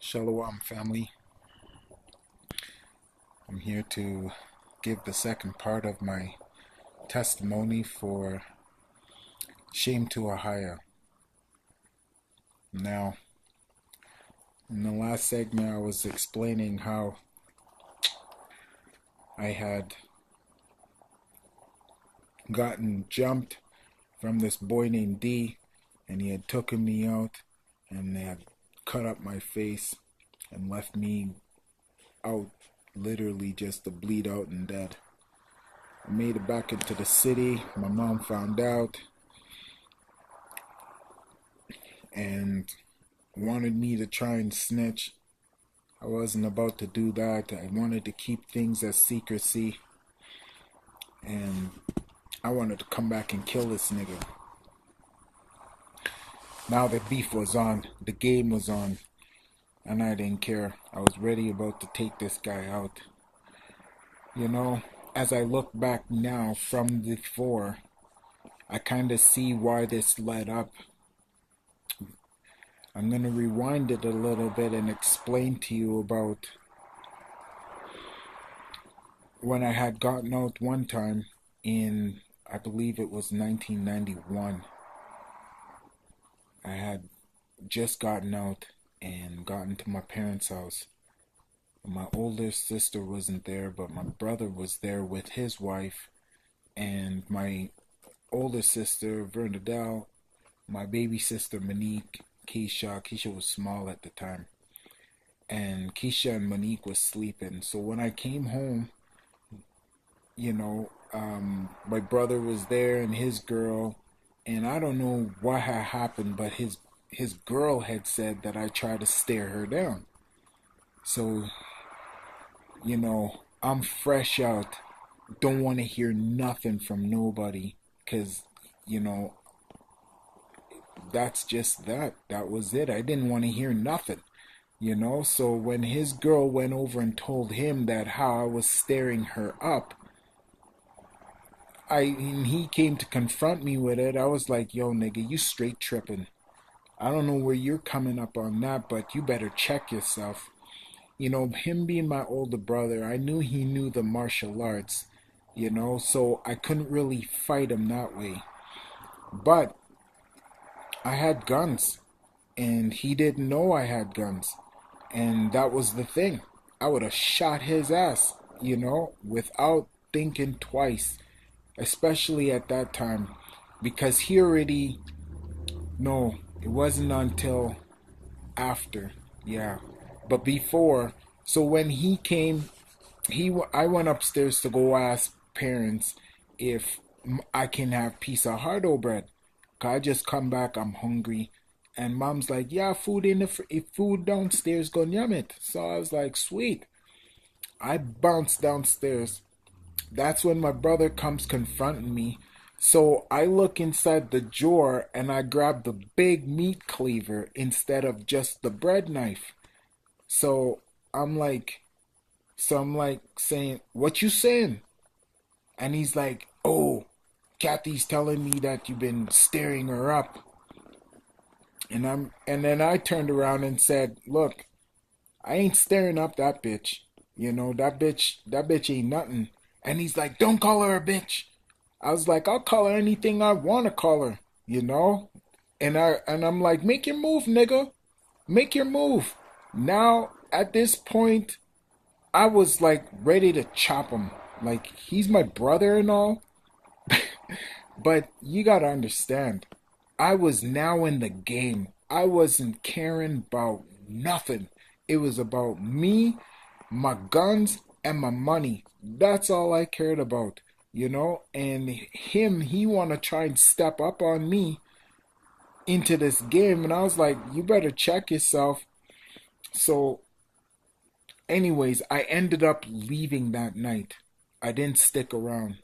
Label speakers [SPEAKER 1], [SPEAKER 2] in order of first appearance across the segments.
[SPEAKER 1] Shalom, family. I'm here to give the second part of my testimony for shame to Ahayah. Now, in the last segment, I was explaining how I had gotten jumped from this boy named D, and he had taken me out, and they had cut up my face and left me out, literally just to bleed out and dead. I made it back into the city. My mom found out and wanted me to try and snitch. I wasn't about to do that. I wanted to keep things as secrecy, and I wanted to come back and kill this nigga. Now the beef was on, the game was on, and I didn't care. I was ready about to take this guy out. You know, as I look back now from before, I kind of see why this led up. I'm going to rewind it a little bit and explain to you about when I had gotten out one time in, I believe it was 1991. I had just gotten out and gotten to my parents' house. My older sister wasn't there, but my brother was there with his wife, and my older sister, Vernadelle, my baby sister, Monique, Keisha was small at the time, and Keisha and Monique was sleeping. So when I came home, my brother was there and his girl, and I don't know what had happened, but his girl had said that I tried to stare her down. So, I'm fresh out, don't want to hear nothing from nobody, because, that's just that. That was it. I didn't want to hear nothing, So when his girl went over and told him that how I was staring her up, and he came to confront me with it, I was like, yo, nigga, you straight tripping. I don't know where you're coming up on that, but you better check yourself. Him being my older brother, I knew he knew the martial arts, so I couldn't really fight him that way. But I had guns, and he didn't know I had guns. And that was the thing. I would have shot his ass, without thinking twice, especially at that time, because he already, no, it wasn't until after, yeah, but before. So when he came, I went upstairs to go ask parents if I can have piece of hardo bread. 'Cause I just come back, I'm hungry, and mom's like, yeah, food in the food downstairs, go yum it. So I was like, sweet. I bounced downstairs. That's when my brother comes confronting me. So I look inside the drawer and I grab the big meat cleaver instead of just the bread knife. So I'm like, I'm like saying, what you saying? And he's like, oh, Kathy's telling me that you've been staring her up. And then I turned around and said, look, I ain't staring up that bitch. That bitch ain't nothing. And he's like, don't call her a bitch. I was like, I'll call her anything I want to call her. And I'm like, make your move, nigga. Make your move. Now, at this point, I was like ready to chop him. Like, he's my brother and all. But you gotta understand, I was now in the game. I wasn't caring about nothing. It was about me, my guns, and my money. That's all I cared about. And he wanna try and step up on me into this game, and I was like, you better check yourself. So, anyways, I ended up leaving that night. I didn't stick around.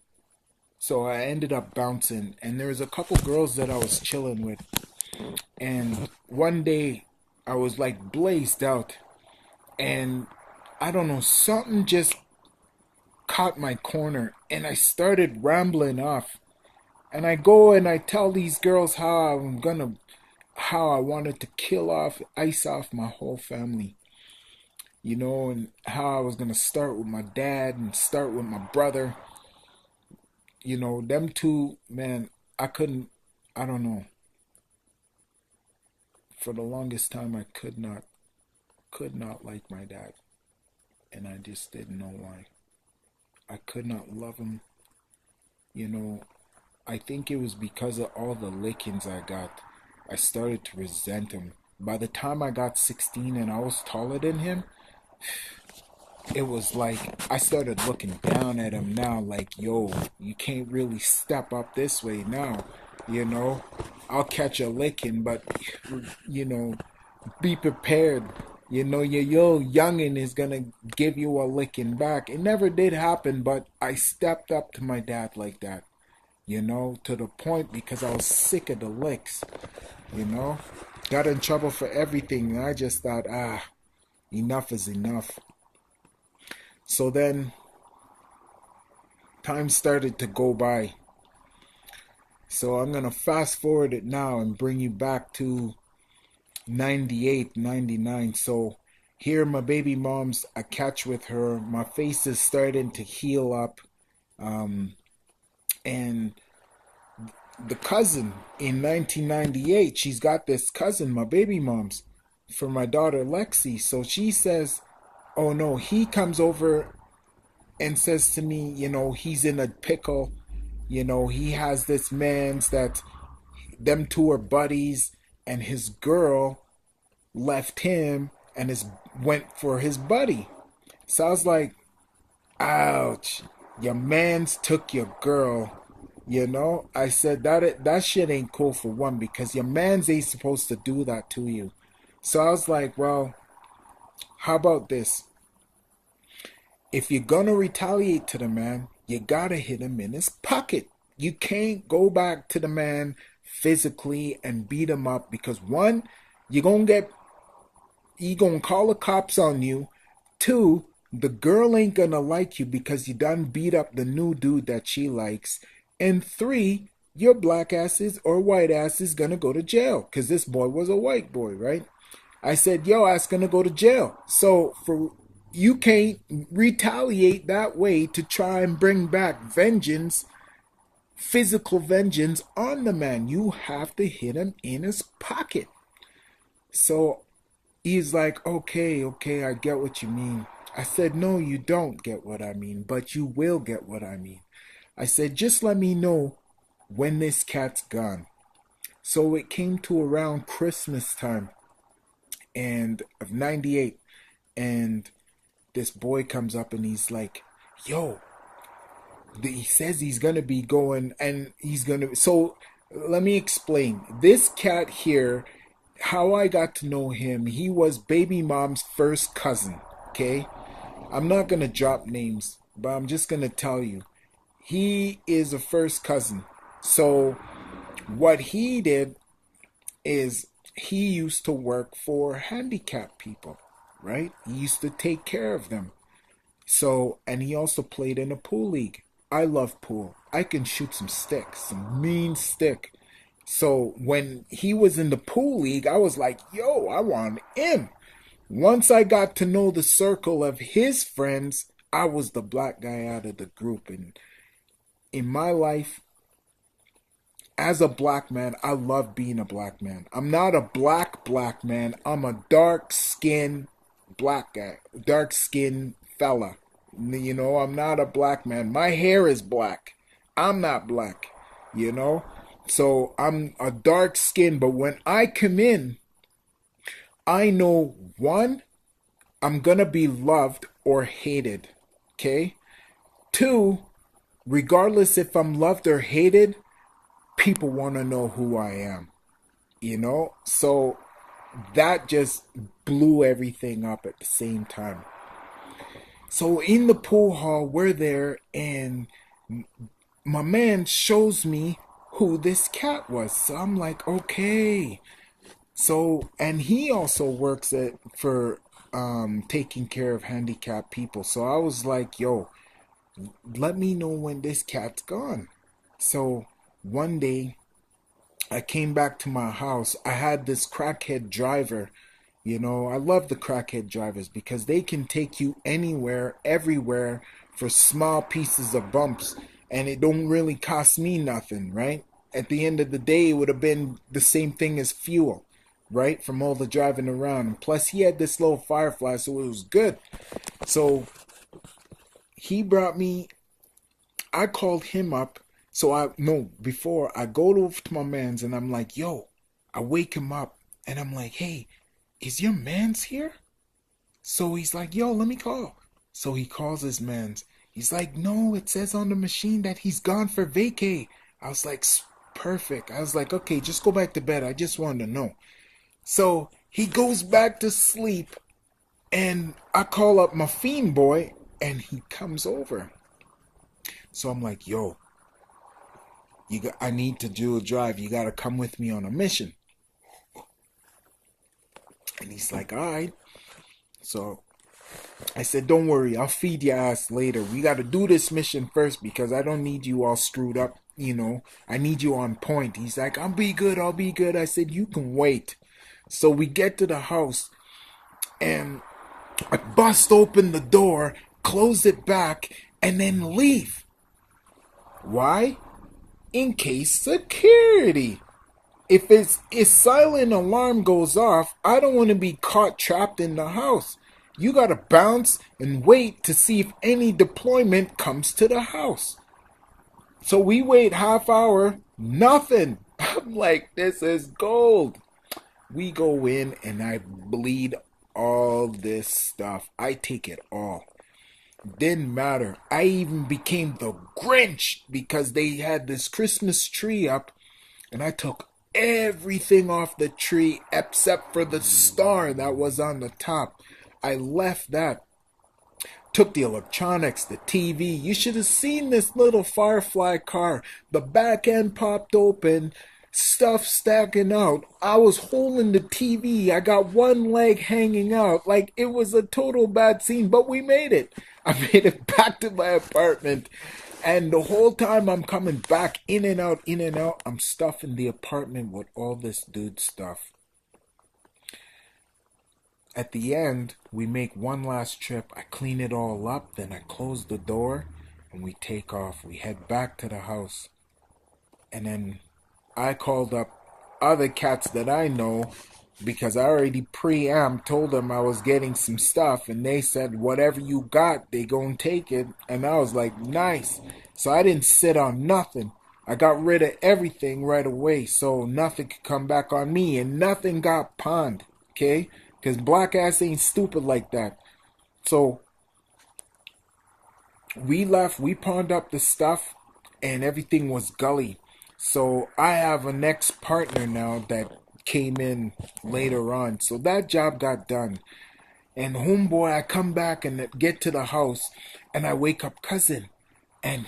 [SPEAKER 1] So I ended up bouncing, and there was a couple girls that I was chilling with. And one day, I was like blazed out, and I don't know, something just caught my corner, and I started rambling off. And I go and I tell these girls how I wanted to ice off my whole family. and how I was gonna start with my dad and start with my brother. Them two, man, I couldn't, I don't know. For the longest time, I could not like my dad, and I just didn't know why. I could not love him. You know, I think it was because of all the lickings I got. I started to resent him. By the time I got 16 and I was taller than him, it was like I started looking down at him now, like, yo, you can't really step up this way now. You know, I'll catch a licking, but, you know, be prepared. Your youngin is gonna give you a licking back. It never did happen, but I stepped up to my dad like that, to the point because I was sick of the licks, you know. Got in trouble for everything, and I just thought, enough is enough. So then time started to go by. So I'm gonna fast forward it now and bring you back to 98, 99. So here my baby mom's a catch with her. My face is starting to heal up. And the cousin in 1998, she's got this cousin, my baby mom's, for my daughter Lexi. So she says, oh no, he comes over and says to me, he's in a pickle. He has this man's that them two are buddies, and his girl left him and went for his buddy. So I was like, ouch, your man's took your girl. I said that shit ain't cool for one because your man's ain't supposed to do that to you. So I was like, well, how about this? If you're gonna retaliate to the man, you gotta hit him in his pocket. You can't go back to the man physically and beat him up because one, you're gonna get he gonna call the cops on you. Two, the girl ain't gonna like you because you done beat up the new dude that she likes. And three, your black asses or white ass is gonna go to jail because this boy was a white boy, right? I said, yo, ass gonna go to jail. So you can't retaliate that way to try and bring back vengeance, physical vengeance on the man. You have to hit him in his pocket. So he's like, okay, I get what you mean. I said, no, you don't get what I mean, but you will get what I mean. I said, just let me know when this cat's gone. So it came to around Christmas time and of 98, and this boy comes up and he's like, yo, he says he's gonna be going and so let me explain. This cat here, how I got to know him, he was baby mom's first cousin. Okay, I'm not gonna drop names, but I'm just gonna tell you he is a first cousin. So what he did is he used to work for handicapped people, right? He used to take care of them. So, and he also played in a pool league. I love pool. I can shoot some sticks, some mean stick. So when he was in the pool league, I was like, yo, I want him. Once I got to know the circle of his friends, I was the black guy out of the group. And in my life, as a black man, I love being a black man. I'm not a black man. I'm a dark skinned black guy, dark skinned fella. I'm not a black man. My hair is black. I'm not black, you know? So I'm a dark skin, but when I come in, I know one, I'm gonna be loved or hated. Okay? Two, regardless if I'm loved or hated, people wanna know who I am. So that just blew everything up at the same time. So in the pool hall, we're there, and my man shows me who this cat was. So I'm like, okay. So, and he also works for taking care of handicapped people. So I was like, yo, let me know when this cat's gone. So one day I came back to my house. I had this crackhead driver. You know, I love the crackhead drivers because they can take you anywhere, everywhere for small pieces of bumps, and it don't really cost me nothing, right? At the end of the day, it would have been the same thing as fuel, right? From all the driving around. And plus, he had this little Firefly, so it was good. So he brought me, I called him up. So I, no, before I go over to my man's and I'm like, yo, I wake him up and I'm like, hey, is your man's here? So he's like, yo, let me call. So he calls his man's. He's like, no, it says on the machine that he's gone for vacay. I was like, perfect. I was like, okay, just go back to bed. I just wanted to know. So he goes back to sleep, and I call up my fiend boy, and he comes over. So I'm like, yo, I need to do a drive. You got to come with me on a mission. And he's like, all right. So I said, don't worry, I'll feed your ass later. We got to do this mission first because I don't need you all screwed up. You know, I need you on point. He's like, I'll be good. I'll be good. I said, you can wait. So we get to the house and I bust open the door, close it back, and then leave. Why? In case security. If a silent alarm goes off, I don't want to be caught trapped in the house. You gotta bounce and wait to see if any deployment comes to the house. So we wait half hour, nothing. I'm like, this is gold. We go in and I bleed all this stuff. I take it all. Didn't matter. I even became the Grinch because they had this Christmas tree up and I took everything off the tree except for the star that was on the top. I left that. Took the electronics, the TV. You should have seen this little Firefly car. The back end popped open, stuff stacking out. I was holding the TV. I got one leg hanging out. Like it was a total bad scene, but we made it. I made it back to my apartment. And the whole time I'm coming back in and out, I'm stuffing the apartment with all this dude stuff. At the end, we make one last trip. I clean it all up, then I close the door, and we take off. We head back to the house. And then I called up other cats that I know because I already told them I was getting some stuff, and they said, whatever you got, they gonna take it. And I was like, nice. So I didn't sit on nothing. I got rid of everything right away so nothing could come back on me, and nothing got pawned, okay? Because black ass ain't stupid like that. So we left, we pawned up the stuff, and everything was gully. So I have an ex-partner now that came in later on. So that job got done. And homeboy, I come back and get to the house, and I wake up cousin. And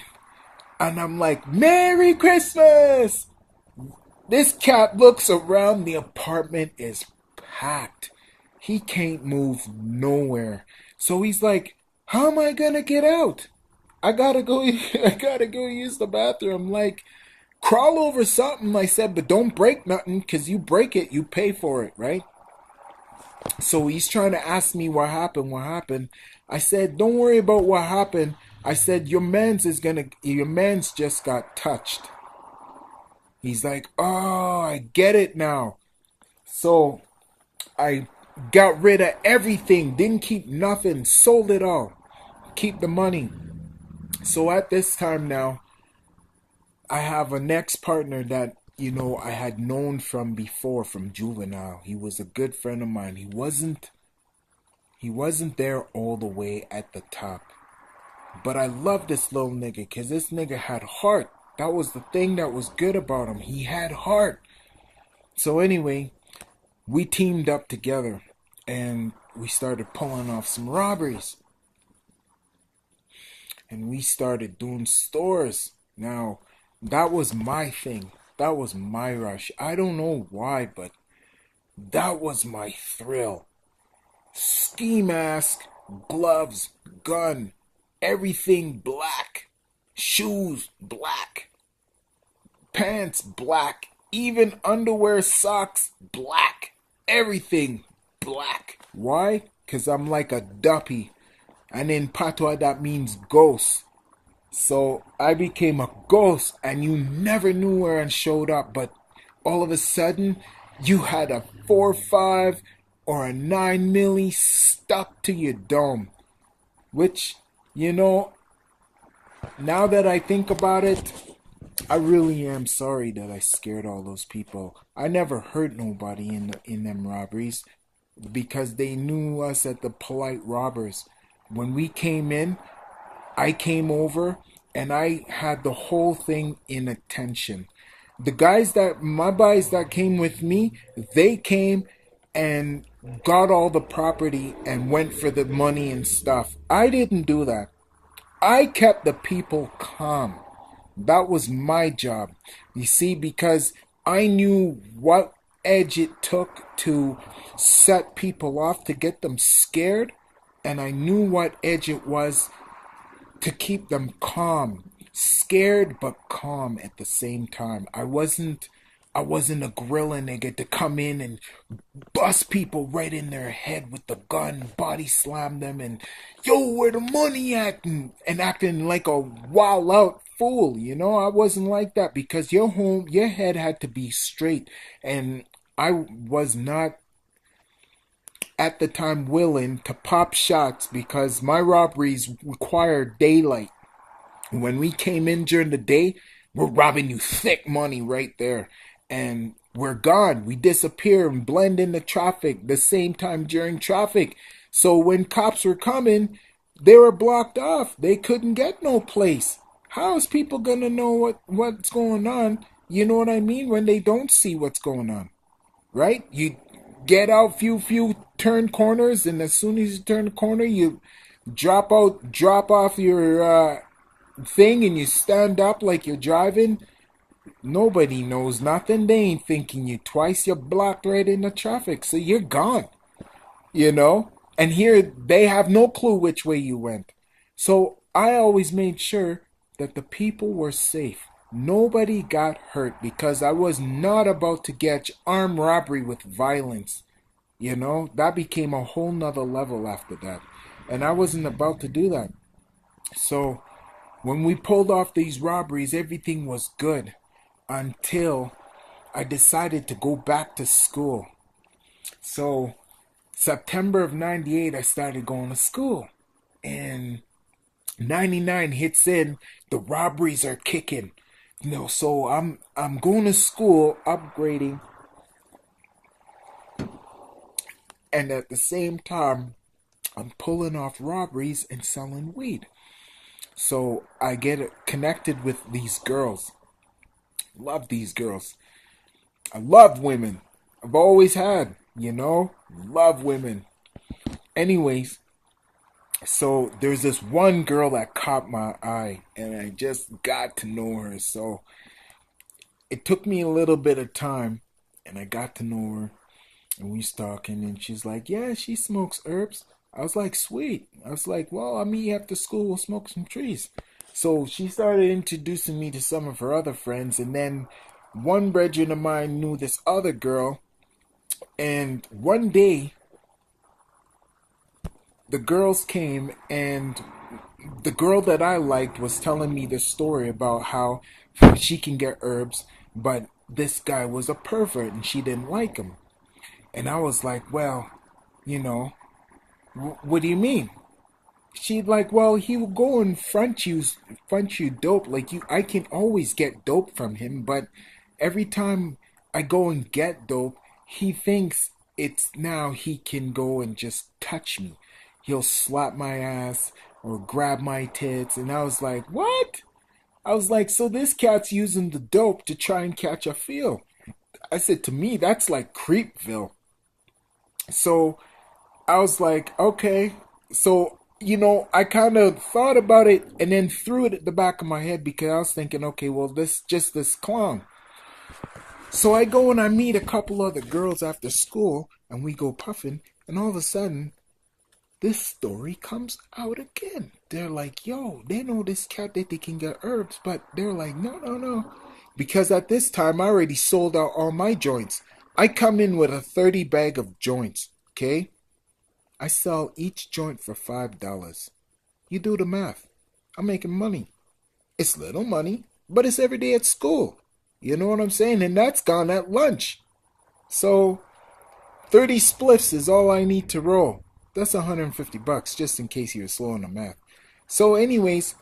[SPEAKER 1] I'm like, Merry Christmas! This cat looks around, the apartment is packed. He can't move nowhere. So he's like, how am I gonna get out? I gotta go I gotta go use the bathroom. Like, crawl over something, I said, but don't break nothing, cause you break it, you pay for it, right? So he's trying to ask me what happened. I said, don't worry about what happened. I said, your man's just got touched. He's like, oh, I get it now. So I got rid of everything, didn't keep nothing, sold it all, keep the money. So at this time now, I have an ex-partner that, I had known from before, from juvenile. He was a good friend of mine. He wasn't there all the way at the top. But I love this little nigga because this nigga had heart. That was the thing that was good about him. He had heart. So anyway, we teamed up together and we started pulling off some robberies. And we started doing stores. Now, that was my thing. That was my rush. I don't know why, but that was my thrill. Ski mask, gloves, gun, everything black. Shoes black. Pants black. Even underwear, socks black. Everything black. Why? Because I'm like a duppy. And in patois, that means ghost. So I became a ghost, and you never knew where I showed up. But all of a sudden, you had a 4.5 or a 9 milli stuck to your dome. Which, you know, now that I think about it, I really am sorry that I scared all those people. I never hurt nobody in them robberies because they knew us as the polite robbers. When we came in, I came over and I had the whole thing in attention. My guys that came with me, they came and got all the property and went for the money and stuff. I didn't do that. I kept the people calm. That was my job. You see, because I knew what edge it took to set people off to get them scared, and I knew what edge it was to keep them calm, scared but calm at the same time. I wasn't a gorilla nigga to come in and bust people right in their head with the gun, body slam them, and yo, where the money at? And acting like a wild out fool. You know, I wasn't like that because your head had to be straight, and I was not at the time willing to pop shots because my robberies required daylight. When we came in during the day, we're robbing you thick money right there. And we're gone. We disappear and blend into traffic the same time during traffic. So when cops were coming, they were blocked off. They couldn't get no place. How is people gonna know what's going on? You know what I mean? When they don't see what's going on. Right? You get out few turn corners, and as soon as you turn the corner, you drop off your thing, and you stand up like you're driving. Nobody knows nothing. They ain't thinking you twice. You're blocked right in the traffic, so you're gone. You know? And here they have no clue which way you went. So I always made sure that the people were safe. Nobody got hurt because I was not about to get armed robbery with violence. You know, that became a whole nother level after that. And I wasn't about to do that. So when we pulled off these robberies, everything was good until I decided to go back to school. So September of 98, I started going to school. And 99 hits in, the robberies are kicking. So I'm going to school, upgrading, and at the same time, I'm pulling off robberies and selling weed. So I get connected with these girls. Love these girls. I love women. I've always had, love women. Anyways, so there's this one girl that caught my eye, and I just got to know her. So it took me a little bit of time, and I got to know her, and we was talking, and she's like, yeah, she smokes herbs. I was like, sweet. I was like, well, I'll meet you after school. We'll smoke some trees. So she started introducing me to some of her other friends, and then one brethren of mine knew this other girl, and one day the girls came, and the girl that I liked was telling me this story about how she can get herbs, but this guy was a pervert and she didn't like him. And I was like, well, what do you mean? She'd like, well, he will go and front you dope. Like I can always get dope from him, but every time I go and get dope, he thinks it's now he can go and just touch me. He'll slap my ass or grab my tits. And I was like, what? I was like, so this cat's using the dope to try and catch a feel. I said, to me, that's like Creepville. So I was like, okay. So, I kind of thought about it and then threw it at the back of my head because I was thinking, okay, well, this clown. So I go and I meet a couple other girls after school and we go puffing, and all of a sudden, this story comes out again. They're like, yo, they know this cat that they can get herbs, but they're like, no. Because at this time, I already sold out all my joints. I come in with a 30 bag of joints. Okay? I sell each joint for $5. You do the math. I'm making money. It's little money, but it's every day at school. You know what I'm saying? And that's gone at lunch. So 30 spliffs is all I need to roll. That's $150, just in case you were slow on the math. So, anyways,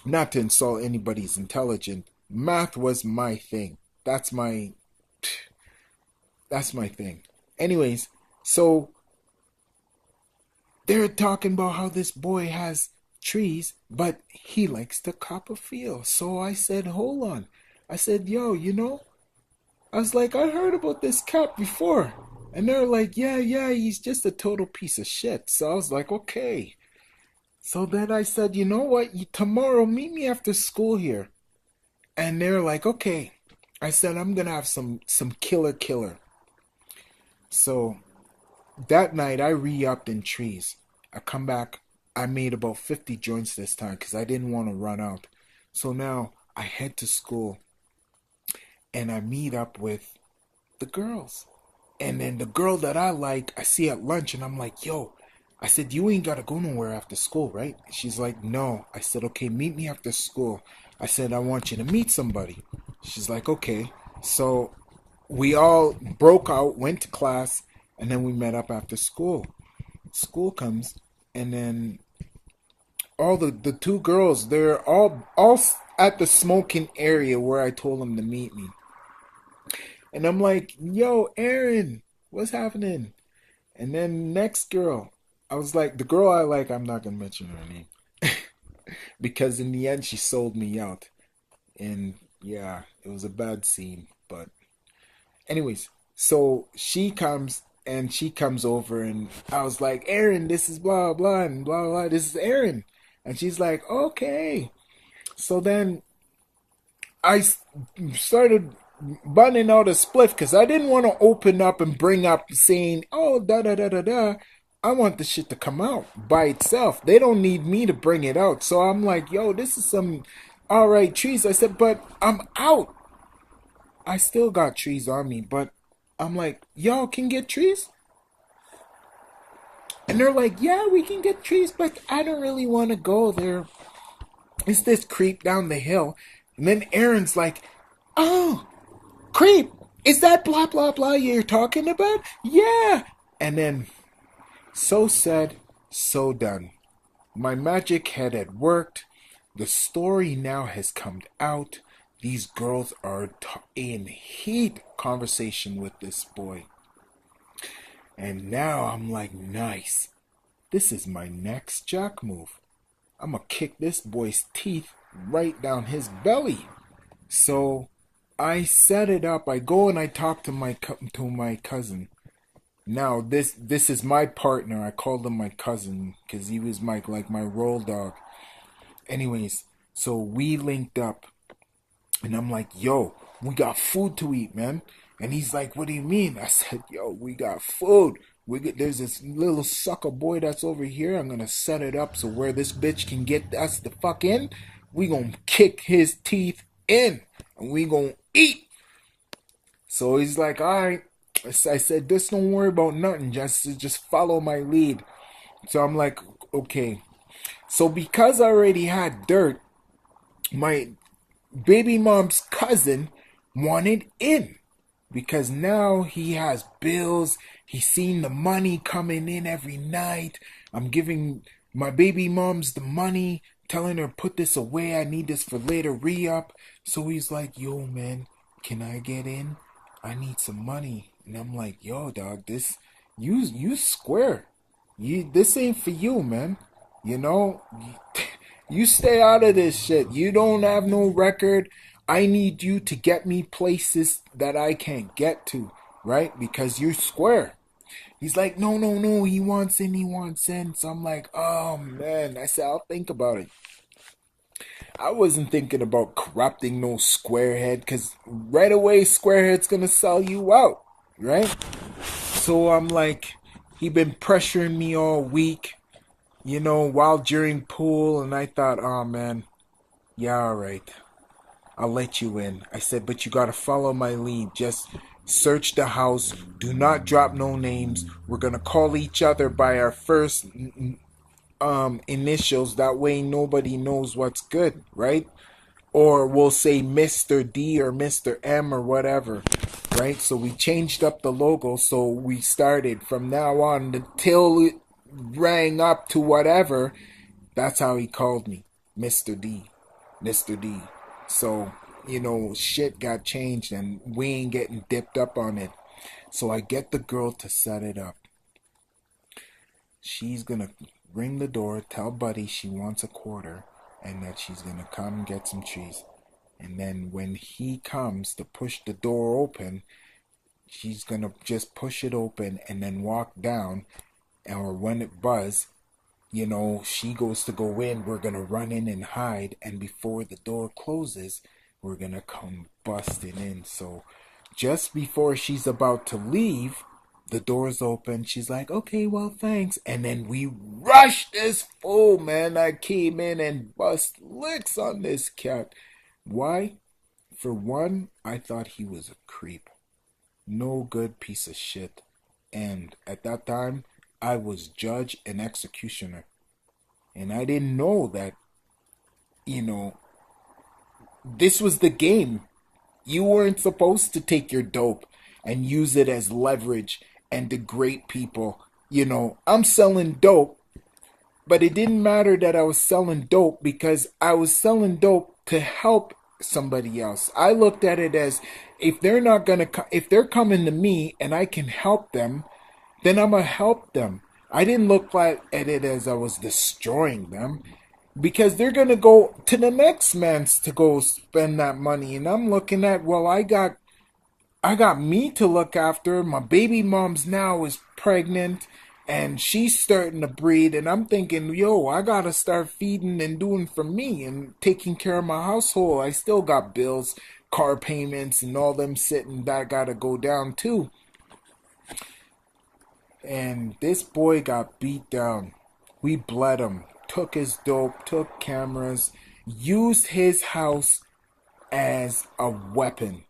[SPEAKER 1] not to insult anybody's intelligence, math was my thing. That's my thing. Anyways, so they're talking about how this boy has trees, but he likes to cop a feel. So I said, hold on. I said, yo, I was like, I heard about this cat before. And they're like, yeah, he's just a total piece of shit. So I was like, okay. So then I said, you know what? Tomorrow, meet me after school here. And they're like, okay. I said, I'm going to have some killer. So that night, I re-upped in trees. I come back. I made about 50 joints this time because I didn't want to run out. So now I head to school and I meet up with the girls. And then the girl that I like, I see at lunch and I'm like, yo, I said, you ain't got to go nowhere after school, right? She's like, no. I said, okay, meet me after school. I said, I want you to meet somebody. She's like, okay. So we all broke out, went to class, and then we met up after school. School comes, and then all the two girls, they're all at the smoking area where I told them to meet me. And I'm like, yo, Aaron, what's happening? And then next girl, I was like, the girl I like, I'm not going to mention her name. Because in the end, she sold me out. And yeah, it was a bad scene. But anyways, so she comes over and I was like, Aaron, this is blah, blah, and blah, blah. This is Aaron. And she's like, okay. So then I started bunning out a spliff because I didn't want to open up and bring up saying, oh, da da da da da. I want the shit to come out by itself. They don't need me to bring it out. So I'm like, yo, this is some alright trees. I said, but I'm out. I still got trees on me, but I'm like, y'all can get trees? And they're like, yeah, we can get trees, but I don't really want to go there. It's this creep down the hill. And then Aaron's like, oh, creep, is that blah, blah, blah you're talking about? Yeah. And then, so said, so done. My magic had worked. The story now has come out. These girls are in heat conversation with this boy. And now I'm like, nice. This is my next jack move. I'm going to kick this boy's teeth right down his belly. So I set it up. I go and I talk to my cousin. Now this is my partner. I called him my cousin because he was my roll dog. Anyways, so we linked up. And I'm like, yo, we got food to eat, man. And he's like, what do you mean? I said, yo, we got food. There's this little sucker boy that's over here. I'm going to set it up so where this bitch can get us the fuck in, we going to kick his teeth in. And we going to eat. So he's like, all right. I said, just don't worry about nothing. Just follow my lead. So I'm like, okay. So because I already had dirt, my baby mom's cousin wanted in because now he has bills. He's seen the money coming in every night. I'm giving my baby mom's the money, telling her put this away. I need this for later re-up. So he's like, yo, man, can I get in? I need some money. And I'm like, yo, dog, you square. This ain't for you, man. You know, you stay out of this shit. You don't have no record. I need you to get me places that I can't get to, right? Because you're square. He's like, no, he wants in. So I'm like, oh, man. I said, I'll think about it. I wasn't thinking about corrupting no squarehead because right away squarehead's going to sell you out, right? So I'm like, he been pressuring me all week, while during pool. And I thought, oh, man, yeah, all right. I'll let you in. I said, but you got to follow my lead. Just search the house, do not drop no names. We're going to call each other by our first initials. That way nobody knows what's good, right? Or we'll say Mr. D or Mr. M or whatever, right? So we changed up the logo. So we started from now on until it rang up to whatever. That's how he called me, Mr. D, Mr. D. So, shit got changed and we ain't getting dipped up on it. So I get the girl to set it up. She's gonna ring the door, tell Buddy she wants a quarter, and that she's gonna come and get some cheese. And then when he comes to push the door open, she's gonna just push it open and then walk down. Or when it buzzes, she goes to go in, we're gonna run in and hide, and before the door closes, we're gonna come busting in. So just before she's about to leave, the door's open. She's like, okay, well, thanks. And then we rushed this fool, man. I came in and bust licks on this cat. Why? For one, I thought he was a creep. No good piece of shit. And at that time, I was judge and executioner. And I didn't know that, this was the game. You weren't supposed to take your dope and use it as leverage and degrade people. I'm selling dope, but it didn't matter that I was selling dope because I was selling dope to help somebody else. I looked at it as if they're coming to me and I can help them, then I'm gonna help them. I didn't look at it as I was destroying them because they're gonna go to the next man's to go spend that money, and I'm looking at, well, I got me to look after. My baby mom's now is pregnant and she's starting to breed, and I'm thinking, yo, I gotta start feeding and doing for me and taking care of my household. I still got bills, car payments, and all them sitting that gotta go down too. And this boy got beat down. We bled him, took his dope, took cameras, used his house as a weapon.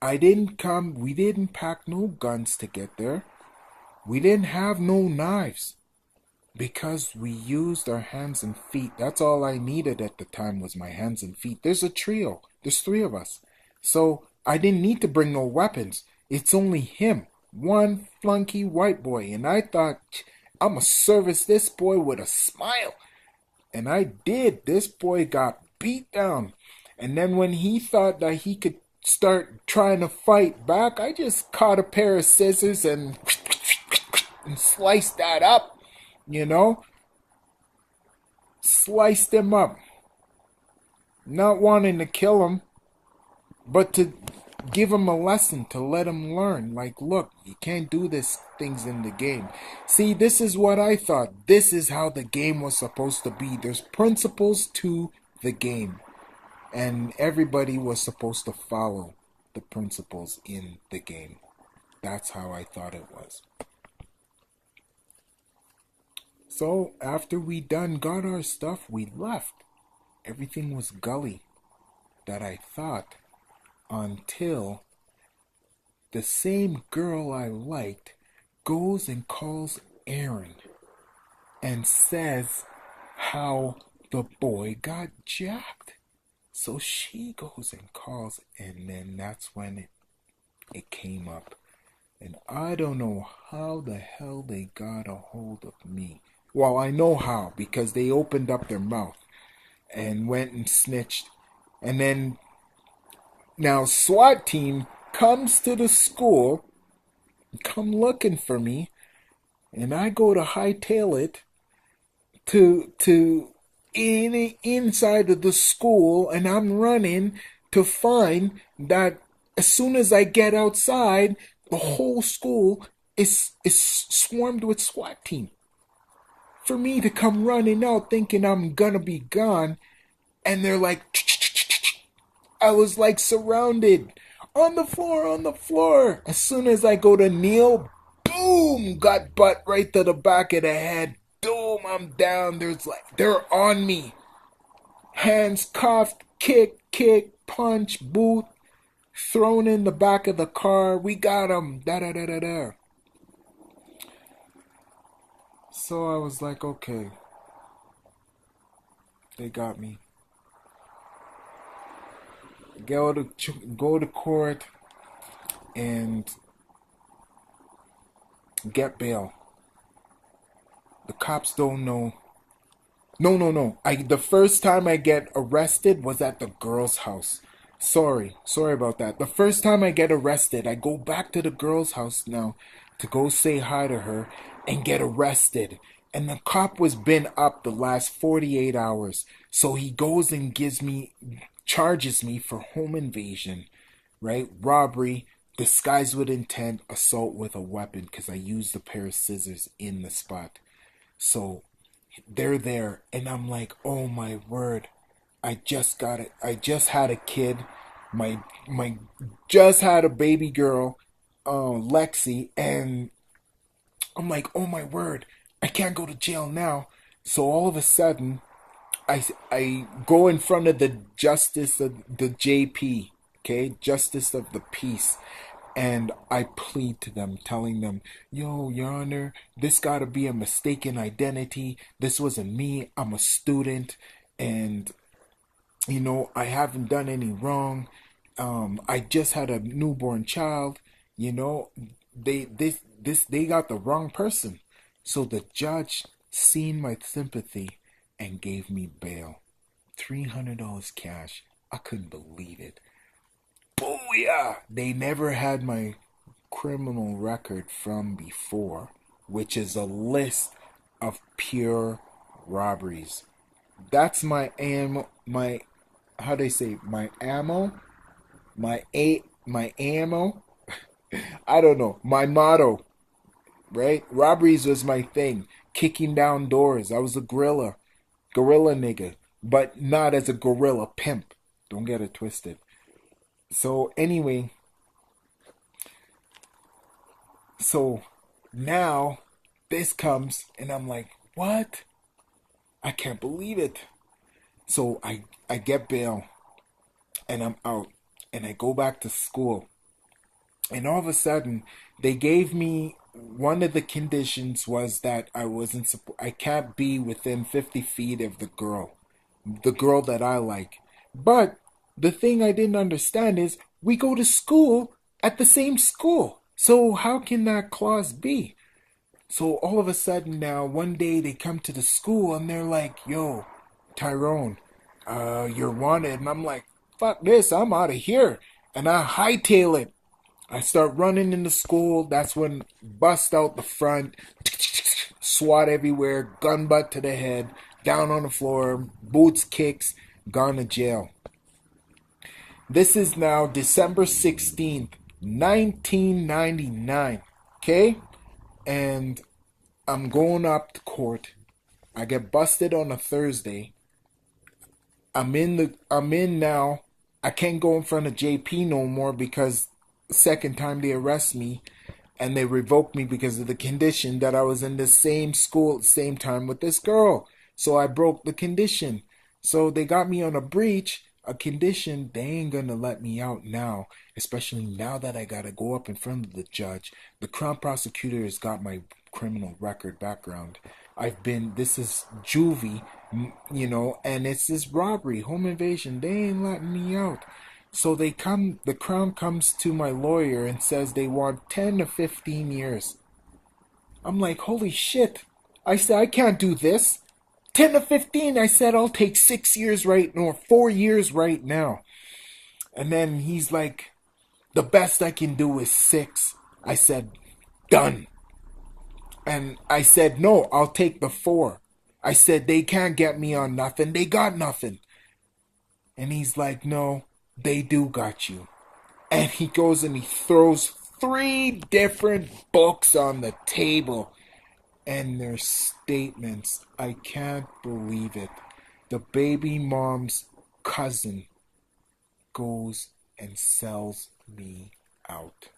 [SPEAKER 1] We didn't pack no guns to get there. We didn't have no knives because we used our hands and feet. That's all I needed at the time was my hands and feet. There's a trio. There's three of us. So I didn't need to bring no weapons. It's only him, one flunky white boy. And I thought, I'm going to service this boy with a smile. And I did. This boy got beat down. And then when he thought that he could start trying to fight back, I just caught a pair of scissors and sliced that up, sliced him up. Not wanting to kill him, but to give him a lesson, to let him learn. Like, look, you can't do these things in the game. See, this is what I thought. This is how the game was supposed to be. There's principles to the game. And everybody was supposed to follow the principles in the game. That's how I thought it was. So after we got our stuff, we left. Everything was gully, that I thought, until the same girl I liked goes and calls Aaron and says how the boy got jacked. So she goes and calls, and then that's when it came up. And I don't know how the hell they got a hold of me. Well, I know how, because they opened up their mouth and went and snitched. And then, now SWAT team comes to the school, come looking for me, and I go to hightail it to inside of the school, and I'm running to find that as soon as I get outside, the whole school is swarmed with SWAT team. For me to come running out thinking I'm gonna be gone, and they're like, I was like surrounded on the floor. As soon as I go to kneel, boom, got butt right to the back of the head. Boom, I'm down. They're on me. Hands cuffed, kick, punch, boot. thrown in the back of the car. We got him. Da da da da da. So I was like, okay, they got me. Go to court and get bail. The cops don't know. No, no, no. The first time I get arrested was at the girl's house. Sorry about that. The first time I get arrested, I go back to the girl's house now to go say hi to her and get arrested. And the cop was been up the last 48 hours. So he goes and charges me for home invasion, right? Robbery, disguised with intent, assault with a weapon because I used a pair of scissors in the spot. So they're there, and I'm like, oh my word, I just got it. I just had a kid. My just had a baby girl, Lexi, and I'm like, oh my word, I can't go to jail now. So all of a sudden, I go in front of the justice of the JP, okay, justice of the peace, and I plead to them, telling them, yo, Your Honor, this gotta be a mistaken identity. This wasn't me. I'm a student, and I haven't done any wrong. I just had a newborn child. You know, they got the wrong person. So the judge seen my sympathy and gave me bail. $300 cash. I couldn't believe it. Booyah! They never had my criminal record from before, which is a list of pure robberies. That's my how do they say, my ammo? My ammo? I don't know. My motto, right? Robberies was my thing. Kicking down doors. I was a gorilla nigga, but not as a gorilla pimp. Don't get it twisted. So anyway, so now this comes and I'm like, what? I can't believe it. So I get bail and I'm out and I go back to school. And all of a sudden they gave me, one of the conditions was that I can't be within 50 feet of the girl that I like. But the thing I didn't understand is we go to school at the same school. So how can that clause be? So all of a sudden now, one day they come to the school and they're like, yo, Tyrone, you're wanted. And I'm like, fuck this, I'm out of here. And I hightail it. I start running into school. That's when bust out the front, SWAT everywhere, gun butt to the head, down on the floor, boots, kicks, gone to jail. This is now December 16th, 1999. Okay? And I'm going up to court. I get busted on a Thursday. I'm in now. I can't go in front of JP no more because second time they arrest me and they revoke me because of the condition that I was in the same school at the same time with this girl. So I broke the condition. So they got me on a breach, a condition. They ain't gonna let me out now, especially now that I gotta go up in front of the judge. The Crown Prosecutor has got my criminal record background. This is juvie, and it's this robbery, home invasion. They ain't letting me out. So the Crown comes to my lawyer and says they want 10 to 15 years. I'm like, holy shit. I said, I can't do this. 10 to 15, I said, I'll take 6 years or 4 years right now. And then he's like, the best I can do is 6. I said, done. And I said, no, I'll take the 4. I said, they can't get me on nothing. They got nothing. And he's like, no, they do got you. And he goes and he throws 3 different books on the table. And their statements. I can't believe it. The baby mom's cousin goes and sells me out.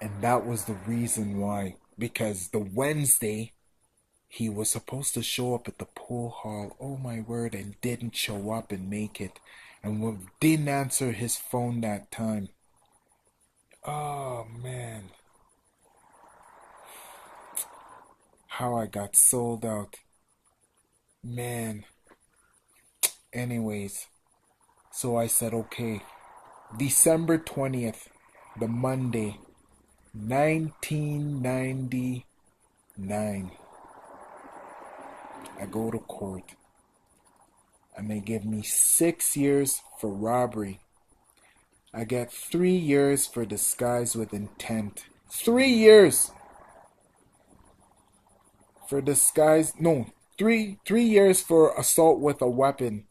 [SPEAKER 1] And that was the reason why. Because the Wednesday, he was supposed to show up at the pool hall, oh my word, and didn't show up and make it. and didn't answer his phone that time. Oh man, how I got sold out. Man. Anyways, so I said, okay, December 20th, the Monday, 1999. I go to court and they give me 6 years for robbery. I get 3 years for disguise with intent. 3 years for disguise. No, three years for assault with a weapon.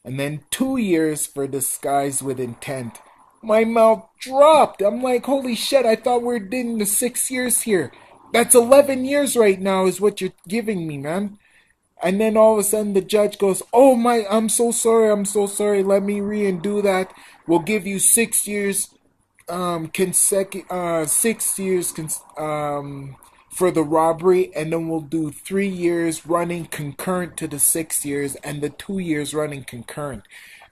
[SPEAKER 1] And then 2 years for disguise with intent. My mouth dropped. I'm like, holy shit, I thought we are in the 6 years here. That's 11 years right now, is what you're giving me, man. And then all of a sudden the judge goes, oh my, I'm so sorry, let me re-undo that. We'll give you 6 years, consecutive, 6 years, for the robbery, and then we'll do 3 years running concurrent to the 6 years, and the 2 years running concurrent.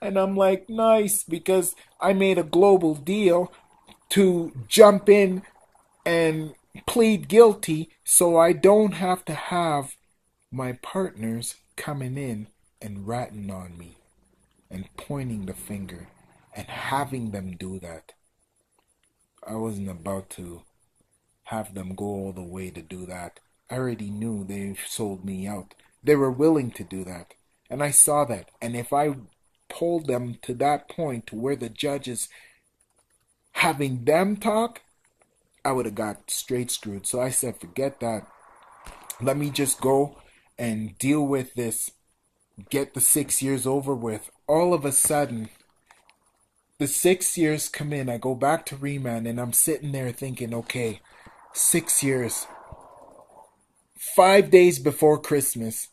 [SPEAKER 1] And I'm like, nice, because I made a global deal to jump in and plead guilty so I don't have to have my partners coming in and ratting on me and pointing the finger and having them do that. I wasn't about to have them go all the way to do that. I already knew they sold me out. They were willing to do that. And I saw that. And if I pulled them to that point to where the judge is having them talk, I would have got straight screwed. So I said, forget that. Let me just go and deal with this. Get the 6 years over with. All of a sudden, the 6 years come in. I go back to remand and I'm sitting there thinking, okay, 6 years. 5 days before Christmas.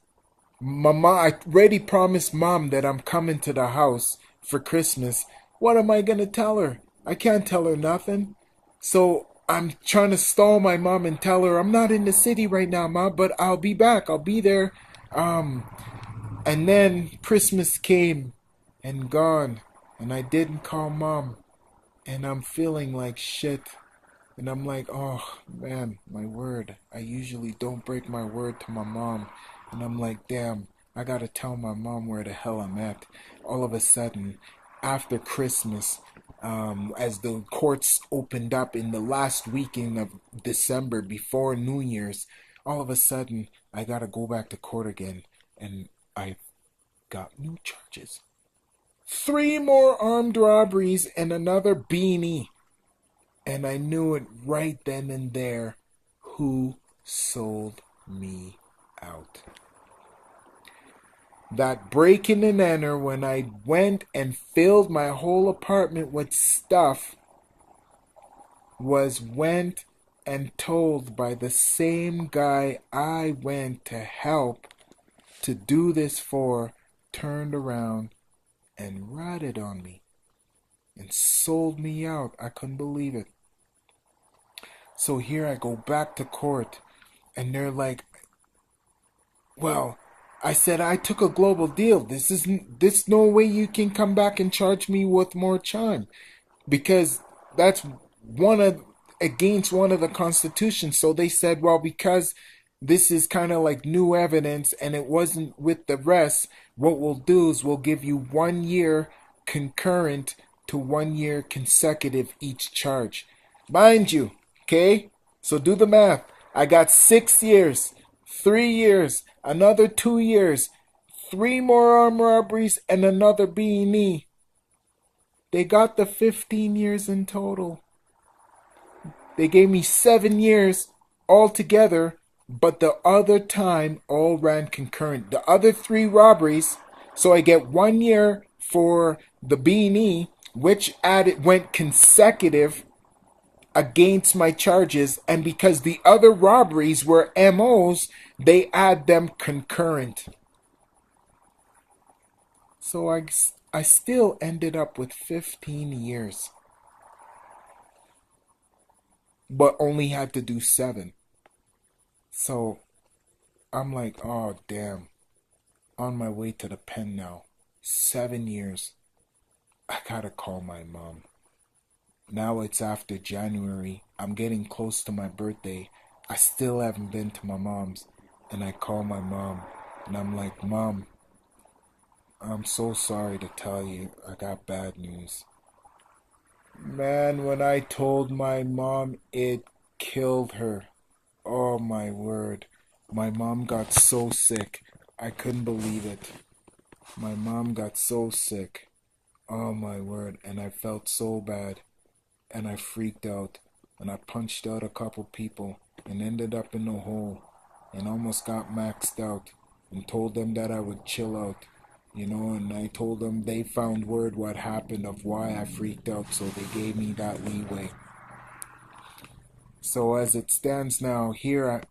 [SPEAKER 1] Mama, I already promised Mom that I'm coming to the house for Christmas. What am I going to tell her? I can't tell her nothing. So I'm trying to stall my mom and tell her I'm not in the city right now, Ma, but I'll be back. I'll be there. And then Christmas came and gone, and I didn't call Mom, and I'm feeling like shit. And I'm like, oh man, my word. I usually don't break my word to my mom. And I'm like, damn, I gotta tell my mom where the hell I'm at. All of a sudden, after Christmas, as the courts opened up in the last weekend of December before New Year's, all of a sudden, I gotta go back to court again. And I got new charges. 3 more armed robberies and another beanie. And I knew it right then and there who sold me out. That break in and enter when I went and filled my whole apartment with stuff was went and told by the same guy I went to help to do this for, turned around and ratted on me and sold me out. I couldn't believe it. So here I go back to court, and they're like, well, I said I took a global deal. This no way you can come back and charge me with more time, because that's one of against one of the constitutions. So they said, well, because this is kind of like new evidence and it wasn't with the rest, what we'll do is we'll give you 1 year concurrent to 1 year consecutive each charge. Mind you, okay? So do the math. I got 6 years, 3 years, another 2 years, 3 more armed robberies, and another B&E. They got the 15 years in total. They gave me 7 years altogether, but the other time all ran concurrent. The other 3 robberies, so I get 1 year for the B&E, which went consecutive against my charges, and because the other robberies were MOs, they add them concurrent. So I still ended up with 15 years, but only had to do 7. So I'm like, oh damn, on my way to the pen now. 7 years. I gotta call my mom. Now it's after January. I'm getting close to my birthday. I still haven't been to my mom's. And I call my mom. And I'm like, Mom, I'm so sorry to tell you. I got bad news. Man, when I told my mom, it killed her. Oh my word. My mom got so sick. I couldn't believe it. My mom got so sick. Oh my word. And I felt so bad. And I freaked out. And I punched out a couple people and ended up in a hole and almost got maxed out and told them that I would chill out. And I told them they found word what happened of why I freaked out, so they gave me that leeway. So as it stands now, here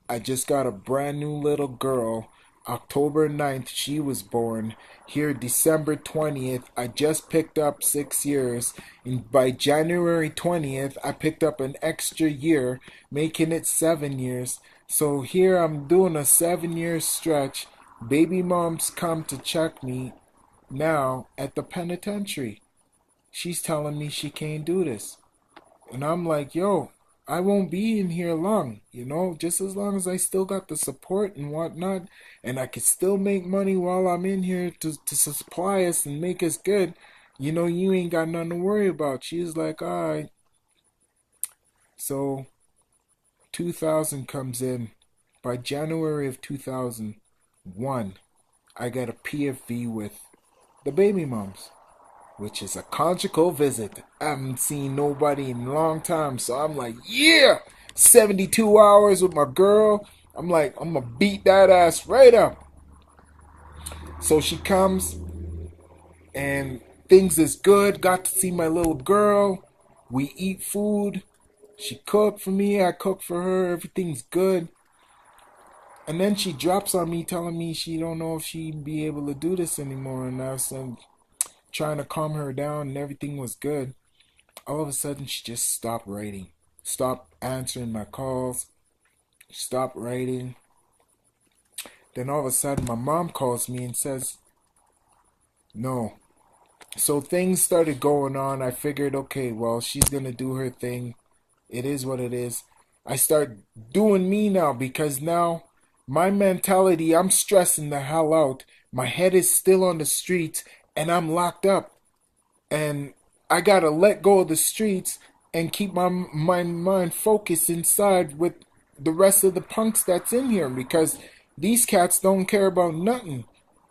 [SPEAKER 1] I just got a brand new little girl. October 9th, she was born. Here, December 20th, I just picked up 6 years. And by January 20th, I picked up an extra year, making it 7 years. So here I'm doing a 7 year stretch. Baby mom's come to check me now at the penitentiary. She's telling me she can't do this. And I'm like, yo, I won't be in here long, just as long as I still got the support and whatnot, and I could still make money while I'm in here to supply us and make us good. You ain't got nothing to worry about. She's like, all right. So 2000 comes in. By January of 2001, I got a PFV with the baby moms, which is a conjugal visit. I haven't seen nobody in a long time, so I'm like, yeah, 72 hours with my girl. I'm like, I'm gonna beat that ass right up. So she comes, and things is good. Got to see my little girl. We eat food. She cooked for me. I cook for her. Everything's good. And then she drops on me, telling me she don't know if she'd be able to do this anymore. And I was trying to calm her down, and everything was good. All of a sudden, she just stopped writing, stopped answering my calls, stopped writing. Then all of a sudden, my mom calls me and says, no. So things started going on. I figured, okay, well, she's going to do her thing. It is what it is. I start doing me now, because now my mentality, I'm stressing the hell out. My head is still on the streets, and I'm locked up. And I gotta let go of the streets and keep my mind focused inside with the rest of the punks that's in here, because these cats don't care about nothing.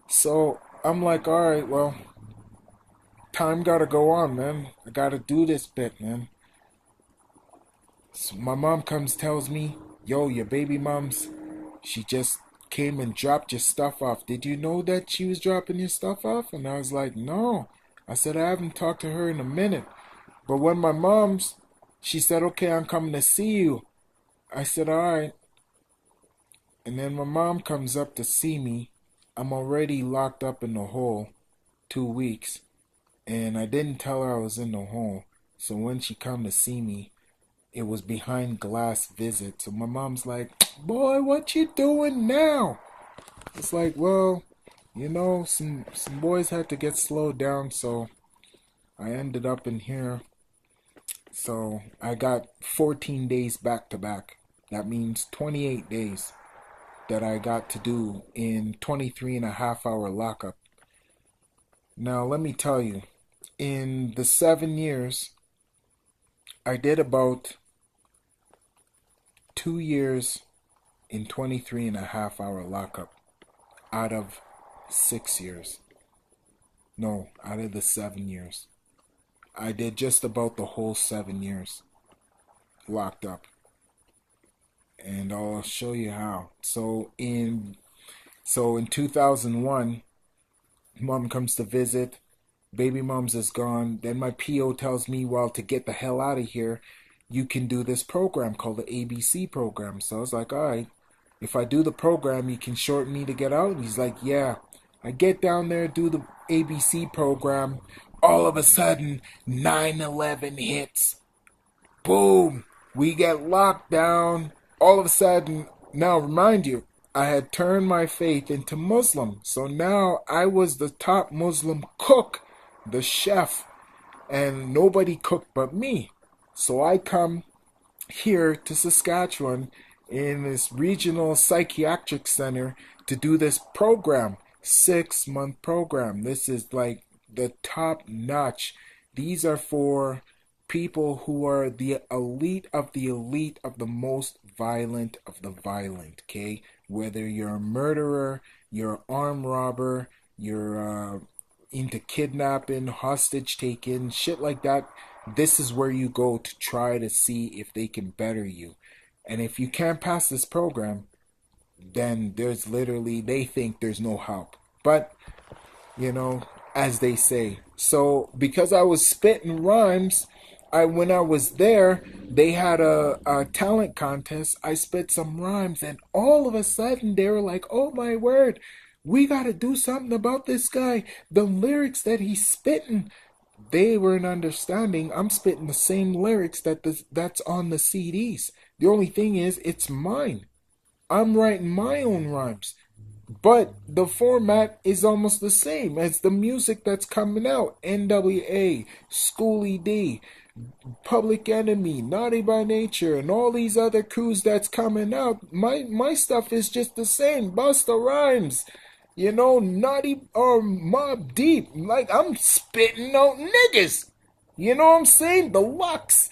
[SPEAKER 1] So I'm like, alright, well, time gotta go on, man. I gotta do this bit, man. So my mom tells me, yo, your baby mom's, she just came and dropped your stuff off. Did you know that she was dropping your stuff off? And I was like, no. I said, I haven't talked to her in a minute. But when my mom's, she said, okay, I'm coming to see you. I said, all right. And then my mom comes up to see me. I'm already locked up in the hole 2 weeks. And I didn't tell her I was in the hole. So when she come to see me, it was behind glass visit. So my mom's like, boy, what you doing now? It's like, well, some boys had to get slowed down, so I ended up in here. So I got 14 days back to back. That means 28 days that I got to do in 23 and a half hour lockup. Now, let me tell you, in the 7 years, I did about 2 years in 23 and a half hour lockup out of 6 years. No, out of the 7 years. I did just about the whole 7 years locked up. And I'll show you how. So in 2001, mom comes to visit. Baby mom's is gone. Then my PO tells me, well, to get the hell out of here, you can do this program called the ABC program. So I was like, all right, if I do the program, you can shorten me to get out. And he's like, yeah. I get down there, do the ABC program. All of a sudden, 9/11 hits. Boom. We get locked down. All of a sudden, now remind you, I had turned my faith into Muslim. So now I was the top Muslim cook the chef, and nobody cooked but me. So I come here to Saskatchewan in this regional psychiatric center to do this program, 6 month program. This is like the top notch. These are for people who are the elite of the most violent of the violent, okay? Whether you're a murderer, you're an armed robber, you're into kidnapping, hostage taking, shit like that, this is where you go to try to see if they can better you. And if you can't pass this program, then there's literally, they think there's no help. But, you know, as they say. So, because I was spitting rhymes, when I was there, they had a talent contest. I spit some rhymes, and all of a sudden they were like, "Oh my word, we got to do something about this guy. The lyrics that he's spitting." They weren't understanding. I'm spitting the same lyrics that's on the CDs. The only thing is, it's mine. I'm writing my own rhymes. But the format is almost the same as the music that's coming out. NWA, Schoolie D, Public Enemy, Naughty by Nature, and all these other crews that's coming out. My stuff is just the same. Busta Rhymes, Naughty or Mob Deep. Like, I'm spitting out niggas. You know what I'm saying? The Lux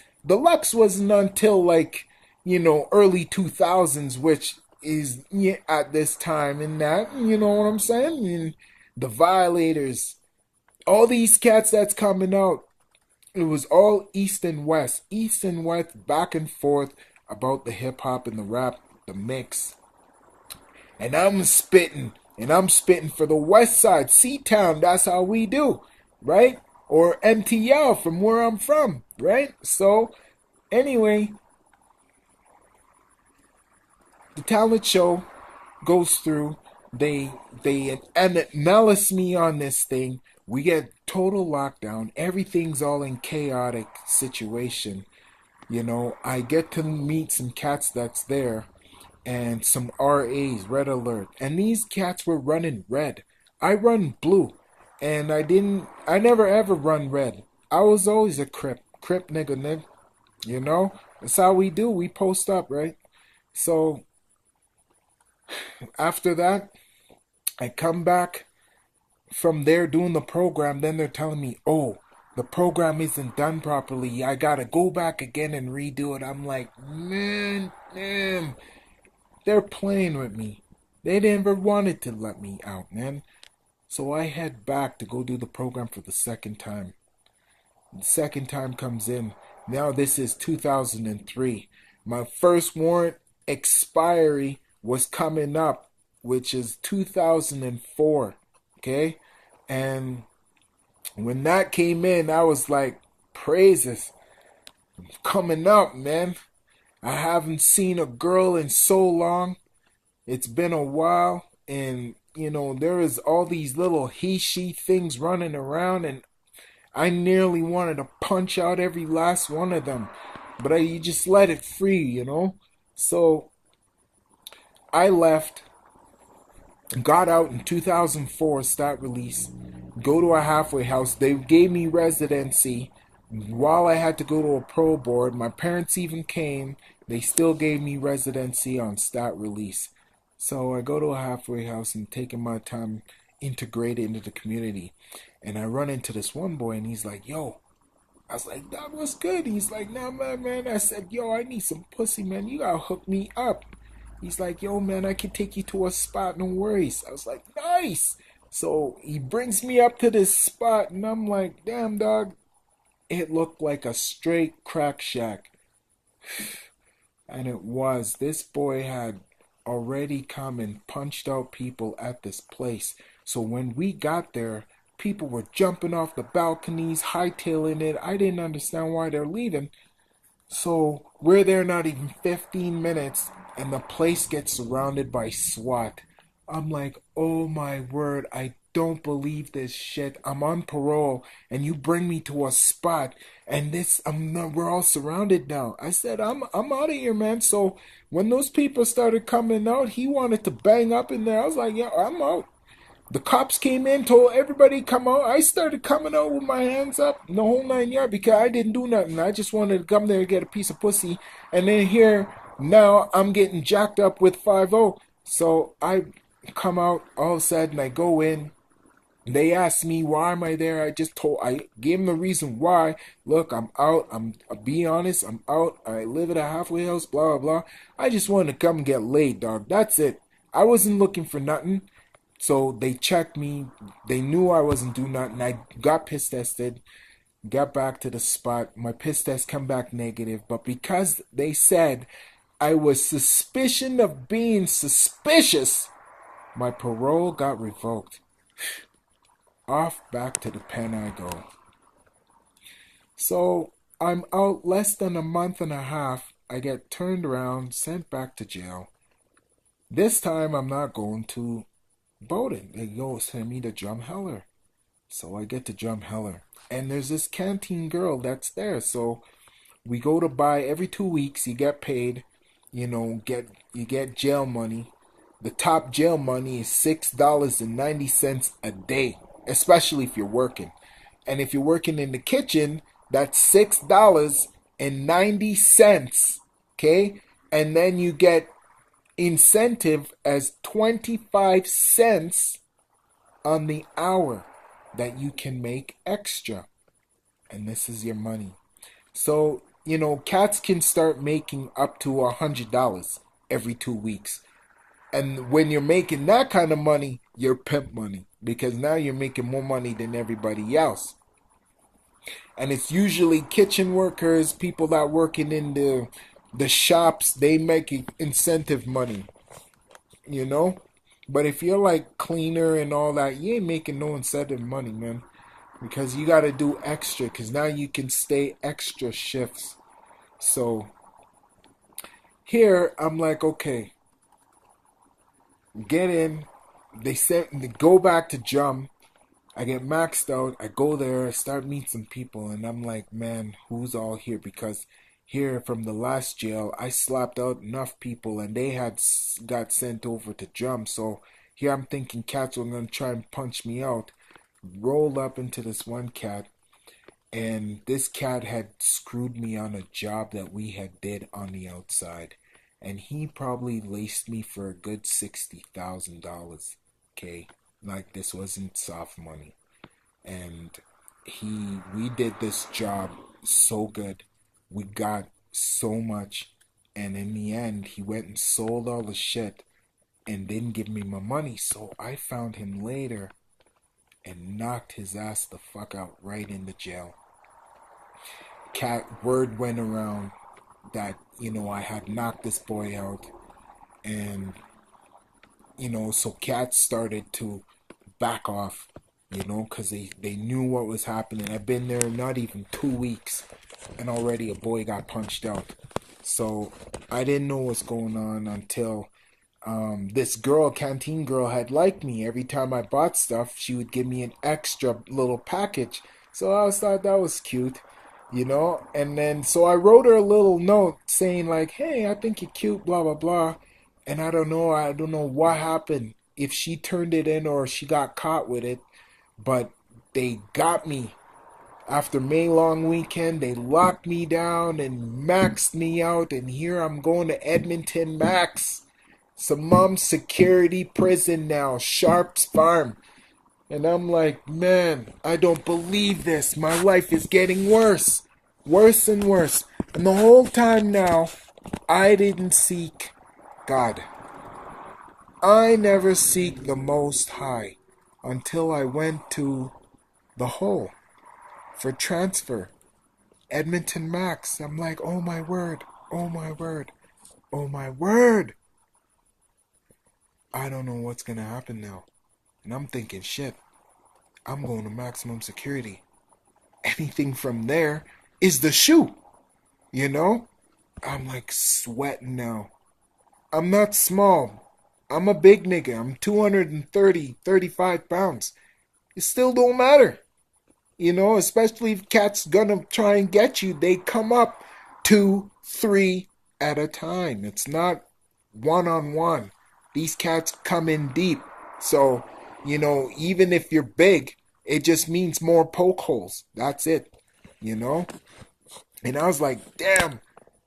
[SPEAKER 1] wasn't until, like, early 2000s, which is, yeah, at this time and that, you know what I'm saying? And the Violators, all these cats that's coming out, it was all East and West, back and forth about the hip hop and the rap, the mix. And I'm spitting for the West Side, C-Town. That's how we do, right? Or MTL from where I'm from, right? So, anyway, the talent show goes through. They analyze me on this thing. We get total lockdown. Everything's all in chaotic situation. I get to meet some cats that's there, and some RAs, red alert. And these cats were running red. I run blue. And I never ever run red. I was always a crip nigga. That's how we do. We post up, right? So, after that, I come back from there doing the program. Then they're telling me, oh, the program isn't done properly. I gotta go back again and redo it. I'm like, man, damn. They're playing with me. They never wanted to let me out, man. So I head back to go do the program for the second time. The second time comes in. Now this is 2003. My first warrant expiry was coming up, which is 2004. Okay? And when that came in, I was like, praises. Coming up, man. I haven't seen a girl in so long. It's been a while. And, there is all these little he-she things running around. And I nearly wanted to punch out every last one of them. But you just let it free, So I left. Got out in 2004, start release. Go to a halfway house. They gave me residency. While I had to go to a pro board, my parents even came. They still gave me residency on stat release. So I go to a halfway house and taking my time integrated into the community. And I run into this one boy and he's like, yo. I was like, that was good. He's like, nah, man. I said, yo, I need some pussy, man. You gotta hook me up. He's like, yo, man, I can take you to a spot, no worries. I was like, nice. So he brings me up to this spot and I'm like, damn, dog. It looked like a straight crack shack. And it was. This boy had already come and punched out people at this place. So when we got there, people were jumping off the balconies, hightailing it. I didn't understand why they're leaving. So we're there not even 15 minutes, and the place gets surrounded by SWAT. I'm like, oh my word, I don't believe this shit. I'm on parole, and you bring me to a spot, and we're all surrounded now. I said, I'm out of here, man. So when those people started coming out, he wanted to bang up in there. I was like, yeah, I'm out. The cops came in, told everybody come out. I started coming out with my hands up, the whole 9 yards, because I didn't do nothing. I just wanted to come there and get a piece of pussy. And then here, now I'm getting jacked up with 5-0. So I come out, all of a sudden I go in. They asked me why am I there. I gave them the reason why. Look, I'm out. I'll be honest, I'm out. I live at a halfway house, blah blah blah. I just wanted to come and get laid, dog. That's it. I wasn't looking for nothing. So they checked me. They knew I wasn't doing nothing. I got piss tested. Got back to the spot. My piss test come back negative. But because they said I was suspicion of being suspicious, my parole got revoked. Off back to the pen I go. So I'm out less than a month and a half. I get turned around, sent back to jail. This time I'm not going to Bowden. They go send me to Drumheller. So I get to Drumheller. And there's this canteen girl that's there. So we go to buy every 2 weeks. You get paid. You get jail money. The top jail money is $6.90 a day, especially if you're working. And if you're working in the kitchen, that's $6.90. Okay? And then you get incentive as 25 cents on the hour that you can make extra. And this is your money. So, cats can start making up to $100 every 2 weeks. And when you're making that kind of money, you're pimp money. Because now you're making more money than everybody else. And it's usually kitchen workers, people that working in the shops, they make incentive money. But if you're like cleaner and all that, you ain't making no incentive money, man. Because you got to do extra. Because now you can stay extra shifts. So here, I'm like, okay. Get in. They go back to Jum. I get maxed out. I go there, start meeting some people. And I'm like, man, who's all here? Because here from the last jail, I slapped out enough people and they had got sent over to Jum. So here I'm thinking cats were going to try and punch me out. Rolled up into this one cat, and this cat had screwed me on a job that we had did on the outside, and he probably laced me for a good $60,000. Okay, like this wasn't soft money, and we did this job so good, we got so much, and in the end he went and sold all the shit and didn't give me my money. So I found him later and knocked his ass the fuck out right in the jail. Word went around that, I had knocked this boy out. And, so cats started to back off, because they knew what was happening. I've been there not even 2 weeks, and already a boy got punched out. So I didn't know what's going on until this girl, canteen girl, had liked me. Every time I bought stuff, she would give me an extra little package. So I thought that was cute, And then, so I wrote her a little note saying like, hey, I think you're cute, blah, blah, blah. And I don't know what happened. If she turned it in or she got caught with it. But they got me. After May long weekend, they locked me down and maxed me out. And here I'm going to Edmonton Max. Some mom's security prison now, Sharp's Farm. And I'm like, man, I don't believe this. My life is getting worse. Worse and worse. And the whole time now, I didn't seek God. I never seek the Most High until I went to the hole for transfer. Edmonton Max. I'm like, oh my word, oh my word, oh my word. I don't know what's going to happen now. And I'm thinking, shit, I'm going to maximum security. Anything from there is the shoe. I'm like sweating now. I'm not small. I'm a big nigga. I'm 35 pounds. It still don't matter. Especially if cat's gonna try and get you. They come up 2, 3 at a time. It's not one-on-one. These cats come in deep. So Even if you're big, it just means more poke holes. That's it, you know? And I was like, damn,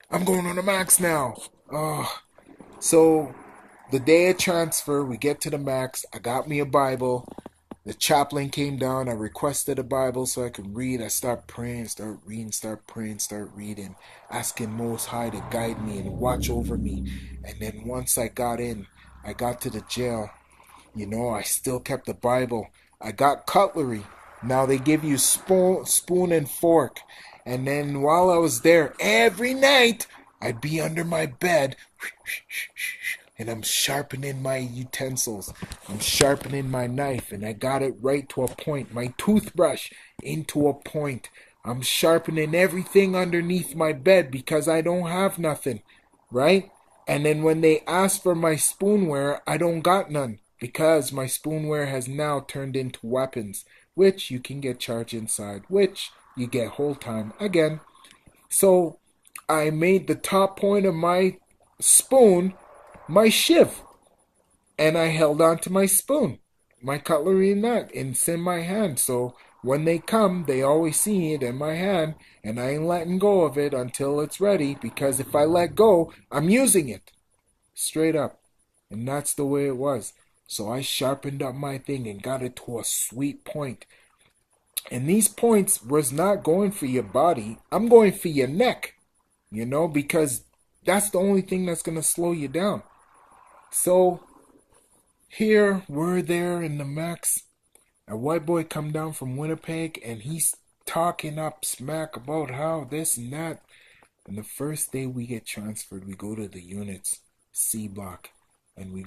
[SPEAKER 1] I'm going on the max now. Oh. So the day of transfer, we get to the max. I got me a Bible. The chaplain came down. I requested a Bible so I could read. I start praying, start reading, start praying, start reading, asking Most High to guide me and watch over me. And then once I got in, I got to the jail. I still kept the Bible. I got cutlery. Now they give you spoon and fork. And then while I was there, every night, I'd be under my bed and I'm sharpening my utensils. I'm sharpening my knife, and I got it right to a point. My toothbrush into a point. I'm sharpening everything underneath my bed because I don't have nothing, right? And then when they ask for my spoonware, I don't got none because my spoonware has now turned into weapons, which you can get charged inside, which you get whole time again. So I made the top point of my spoon my shiv, and I held on to my spoon, my cutlery and that, and it's in my hand. So when they come, they always see it in my hand, and I ain't letting go of it until it's ready, because if I let go, I'm using it. Straight up. And that's the way it was. So I sharpened up my thing and got it to a sweet point. And these points was not going for your body. I'm going for your neck, because that's the only thing that's going to slow you down. So here we're there in the max. A white boy come down from Winnipeg and he's talking up smack about how this and that. And the first day we get transferred, we go to the units, C block, and we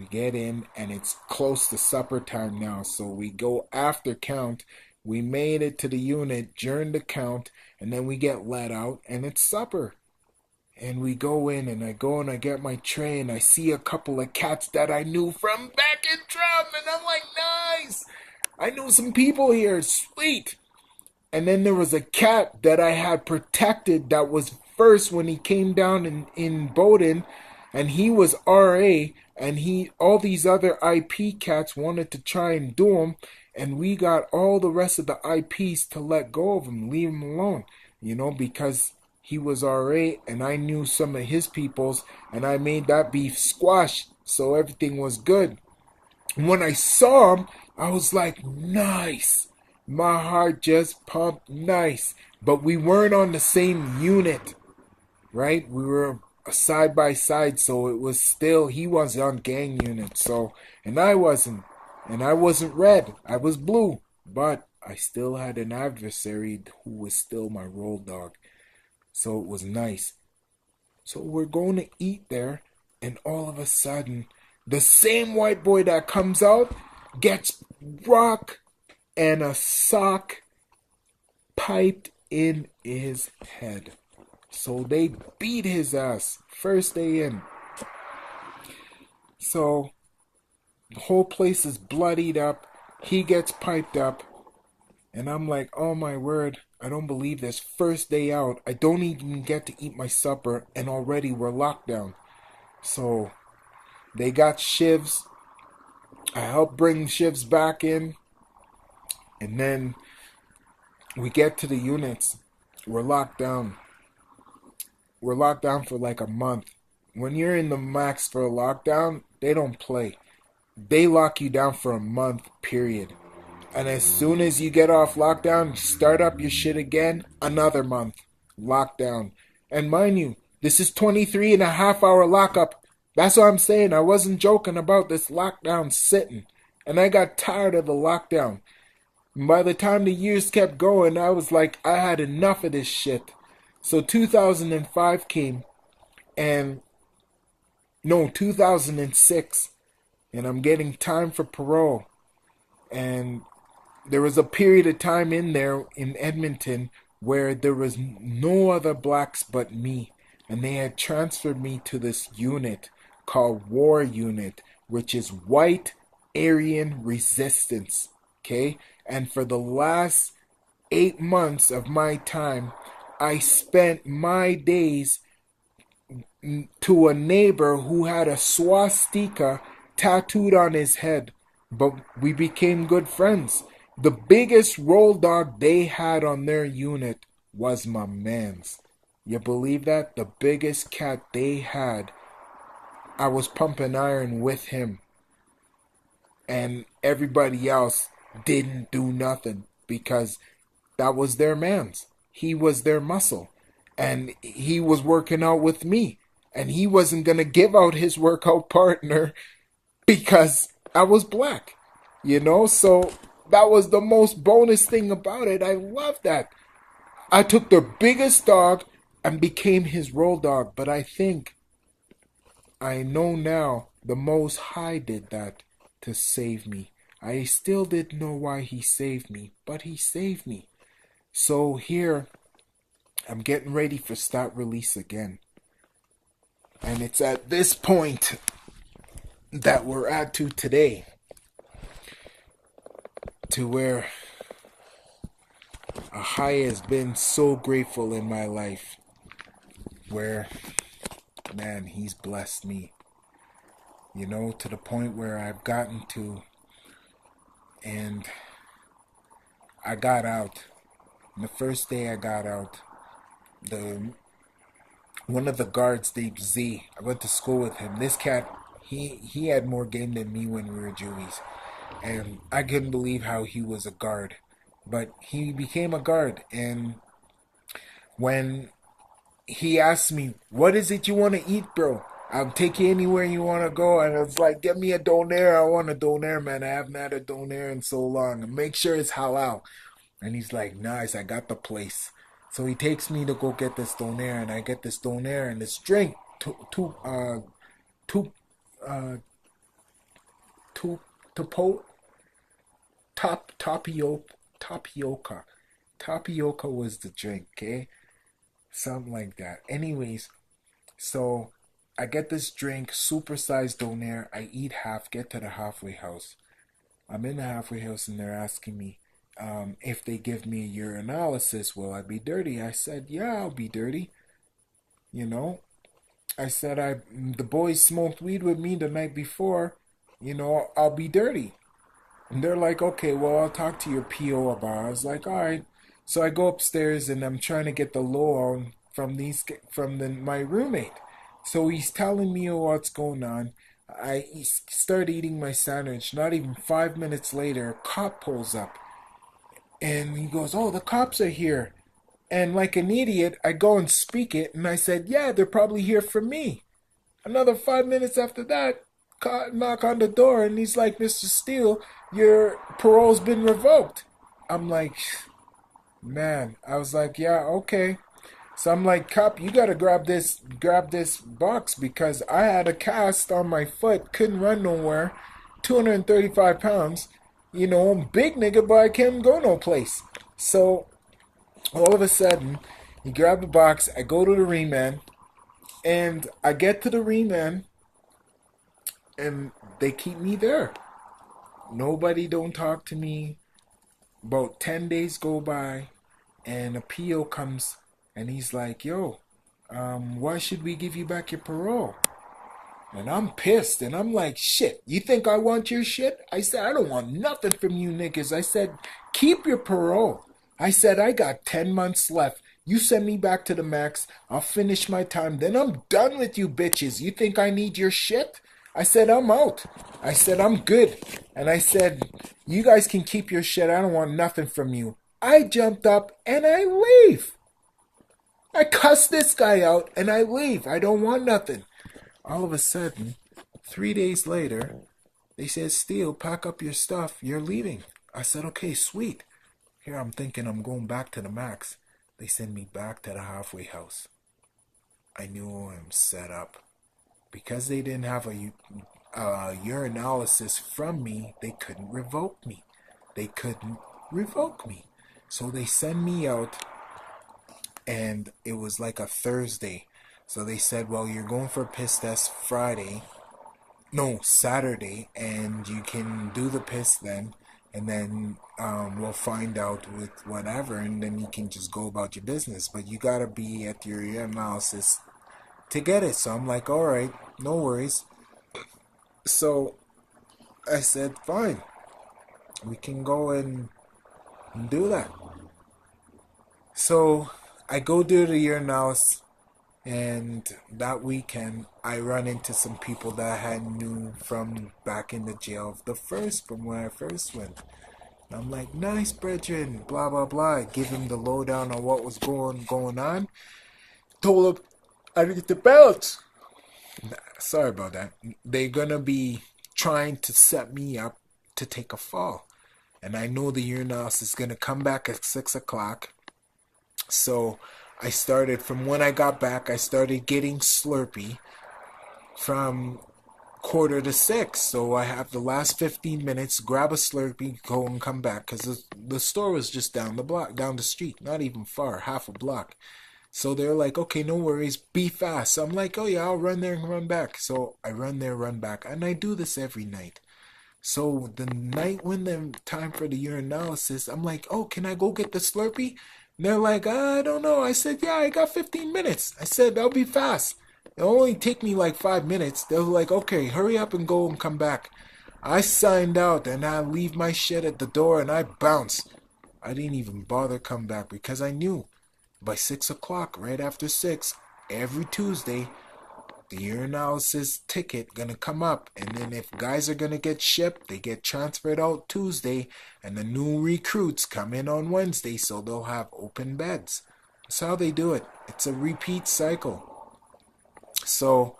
[SPEAKER 1] get in, and it's close to supper time now. So we go after count. We made it to the unit during the count, and then we get let out, and it's supper. And we go in, and I go and I get my tray, and I see a couple of cats that I knew from back in Trump, and I'm like, nice! I knew some people here, sweet! And then there was a cat that I had protected that was first when he came down in Bowdoin, and he was RA, and all these other IP cats wanted to try and do him, and we got all the rest of the IPs to let go of him, leave him alone, because he was RA, and I knew some of his peoples, and I made that beef squash, so everything was good. And when I saw him, I was like, nice. My heart just pumped nice. But we weren't on the same unit, right? We were side by side, so it was still, he was on gang unit, and I wasn't. And I wasn't red, I was blue. But I still had an adversary who was still my road dog. So it was nice. So we're going to eat there, and all of a sudden, the same white boy that comes out gets rock and a sock piped in his head. So they beat his ass first day in. So the whole place is bloodied up. He gets piped up. And I'm like, oh my word, I don't believe this. First day out, I don't even get to eat my supper, and already we're locked down. So they got shivs. I helped bring shivs back in. And then we get to the units. We're locked down. We're locked down for like a month. When you're in the max for a lockdown, they don't play. They lock you down for a month, period. And as soon as you get off lockdown, start up your shit again, another month. Lockdown. And mind you, this is 23 and a half hour lockup. That's what I'm saying. I wasn't joking about this lockdown sitting. And I got tired of the lockdown. And by the time the years kept going, I was like, I had enough of this shit. So 2005 came. And no, 2006. And I'm getting time for parole. And there was a period of time in there in Edmonton where there was no other blacks but me. And they had transferred me to this unit called War Unit, which is White Aryan Resistance. Okay? And for the last 8 months of my time, I spent my days to a neighbor who had a swastika tattooed on his head. but we became good friends. The biggest roll dog they had on their unit was my man's. You believe that? The biggest cat they had, I was pumping iron with him, and everybody else didn't do nothing because that was their man's. He was their muscle, and he was working out with me, and he wasn't gonna give out his workout partner because I was black, So that was the most bonus thing about it. I love that. I took the biggest dog and became his roll dog, but I think I know now the Most High did that to save me. I still didn't know why he saved me, but he saved me. So here, I'm getting ready for start release again. And it's at this point that we're at to today, to where Ahayah has been so grateful in my life, where, man, he's blessed me, to the point where I've gotten to, and I got out. And the first day I got out, the one of the guards named Z, I went to school with him. This cat, he had more game than me when we were Jewies. And I couldn't believe how he was a guard. But he became a guard, and when he asked me, "What is it you want to eat, bro? I'll take you anywhere you want to go." And I was like, "Get me a doner. I want a doner, man. I haven't had a doner in so long. And make sure it's halal." And he's like, "Nice, I got the place." So he takes me to go get this doner, and I get this doner and this drink, two, two, uh, two, two, tapioca. Tapioca was the drink, okay? Something like that. Anyways, so I get this drink, supersized donair. I eat half, get to the halfway house. I'm in the halfway house and they're asking me if they give me a urinalysis, will I be dirty? I said, yeah, I'll be dirty. You know, I said, the boys smoked weed with me the night before. I'll be dirty. And they're like, okay, well, I'll talk to your PO about it. I was like, all right. So I go upstairs and I'm trying to get the lowdown from my roommate. So he's telling me what's going on. I start eating my sandwich. Not even 5 minutes later, a cop pulls up. And he goes, oh, the cops are here. And like an idiot, I go and speak it. And I said, yeah, they're probably here for me. Another 5 minutes after that, knock on the door, and he's like, Mr. Steele, your parole's been revoked. I'm like, man. I was like, yeah, okay. So I'm like, cop, you gotta grab this box because I had a cast on my foot, couldn't run nowhere, 235 pounds. I'm a big nigga, but I can't go no place. So all of a sudden, he grabbed the box. I go to the remand, and I get to the remand, and they keep me there. Nobody don't talk to me. About 10 days go by, and a PO comes, and he's like, yo, why should we give you back your parole? And I'm pissed, and I'm like, shit, you think I want your shit? I said, I don't want nothing from you niggas. I said, keep your parole. I said, I got 10 months left. You send me back to the max. I'll finish my time. Then I'm done with you bitches. You think I need your shit? I said, I'm out. I said, I'm good. And I said, you guys can keep your shit. I don't want nothing from you. I jumped up and I leave. I cuss this guy out and I leave. I don't want nothing. All of a sudden, 3 days later, they said, Steele, pack up your stuff. You're leaving. I said, okay, sweet. Here I'm thinking I'm going back to the max. They send me back to the halfway house. I knew I'm set up. Because they didn't have a urinalysis from me, they couldn't revoke me. So they send me out, and it was like a Thursday. So they said, well, you're going for a piss test Saturday, and you can do the piss then, and then we'll find out with whatever, and then you can just go about your business. But you gotta be at your urinalysis to get it. So I'm like, all right, no worries. So I said, fine, we can go and do that. So I go do the urinalysis, and that weekend I run into some people that I had knew from back in the jail, from where I first went. And I'm like, nice, brethren, blah blah blah. I give him the lowdown on what was going on. Told him I need the belts. Sorry about that. They're gonna be trying to set me up to take a fall, and I know the urinalysis is gonna come back at 6 o'clock. So I started from when I got back. I started getting Slurpee from quarter to 6. So I have the last 15 minutes. Grab a Slurpee, go and come back because the store was just down the block, down the street, not even far, half a block. So they're like, okay, no worries, be fast. So I'm like, oh yeah, I'll run there and run back. So I run there, run back, and I do this every night. So the night when the time for the urinalysis, I'm like, oh, can I go get the Slurpee? And they're like, I don't know. I said, yeah, I got 15 minutes. I said, I'll be fast. It'll only take me like 5 minutes. They're like, okay, hurry up and go and come back. I signed out and I leave my shit at the door and I bounce. I didn't even bother come back because I knew by 6 o'clock, right after 6, every Tuesday, the urinalysis ticket gonna come up, and then if guys are gonna get shipped, they get transferred out Tuesday, and the new recruits come in on Wednesday, so they'll have open beds. That's how they do it. It's a repeat cycle. So,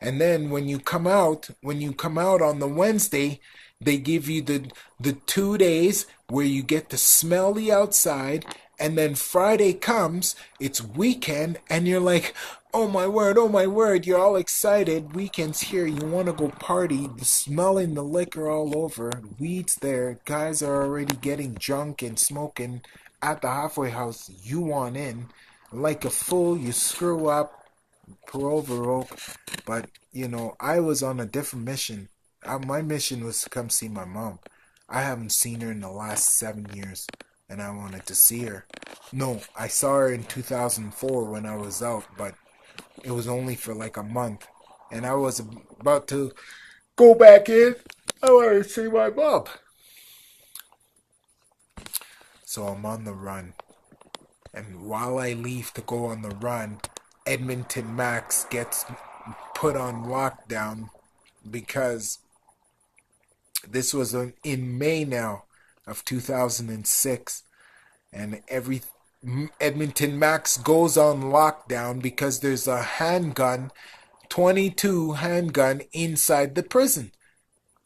[SPEAKER 1] and then when you come out on the Wednesday, they give you the 2 days where you get to smell the outside, and then Friday comes, it's weekend, and you're like, oh my word, you're all excited. Weekend's here, you want to go party, smelling the liquor all over, weed's there, guys are already getting drunk and smoking at the halfway house. You want in, like a fool, you screw up, parole revoke. But, I was on a different mission. My mission was to come see my mom. I haven't seen her in the last 7 years, and I wanted to see her. No, I saw her in 2004 when I was out, but it was only for like a month. And I was about to go back in. I wanted to see my mom. So I'm on the run. And while I leave to go on the run, Edmonton Max gets put on lockdown because this was in May now of 2006, and Edmonton Max goes on lockdown because there's a handgun, 22 handgun inside the prison.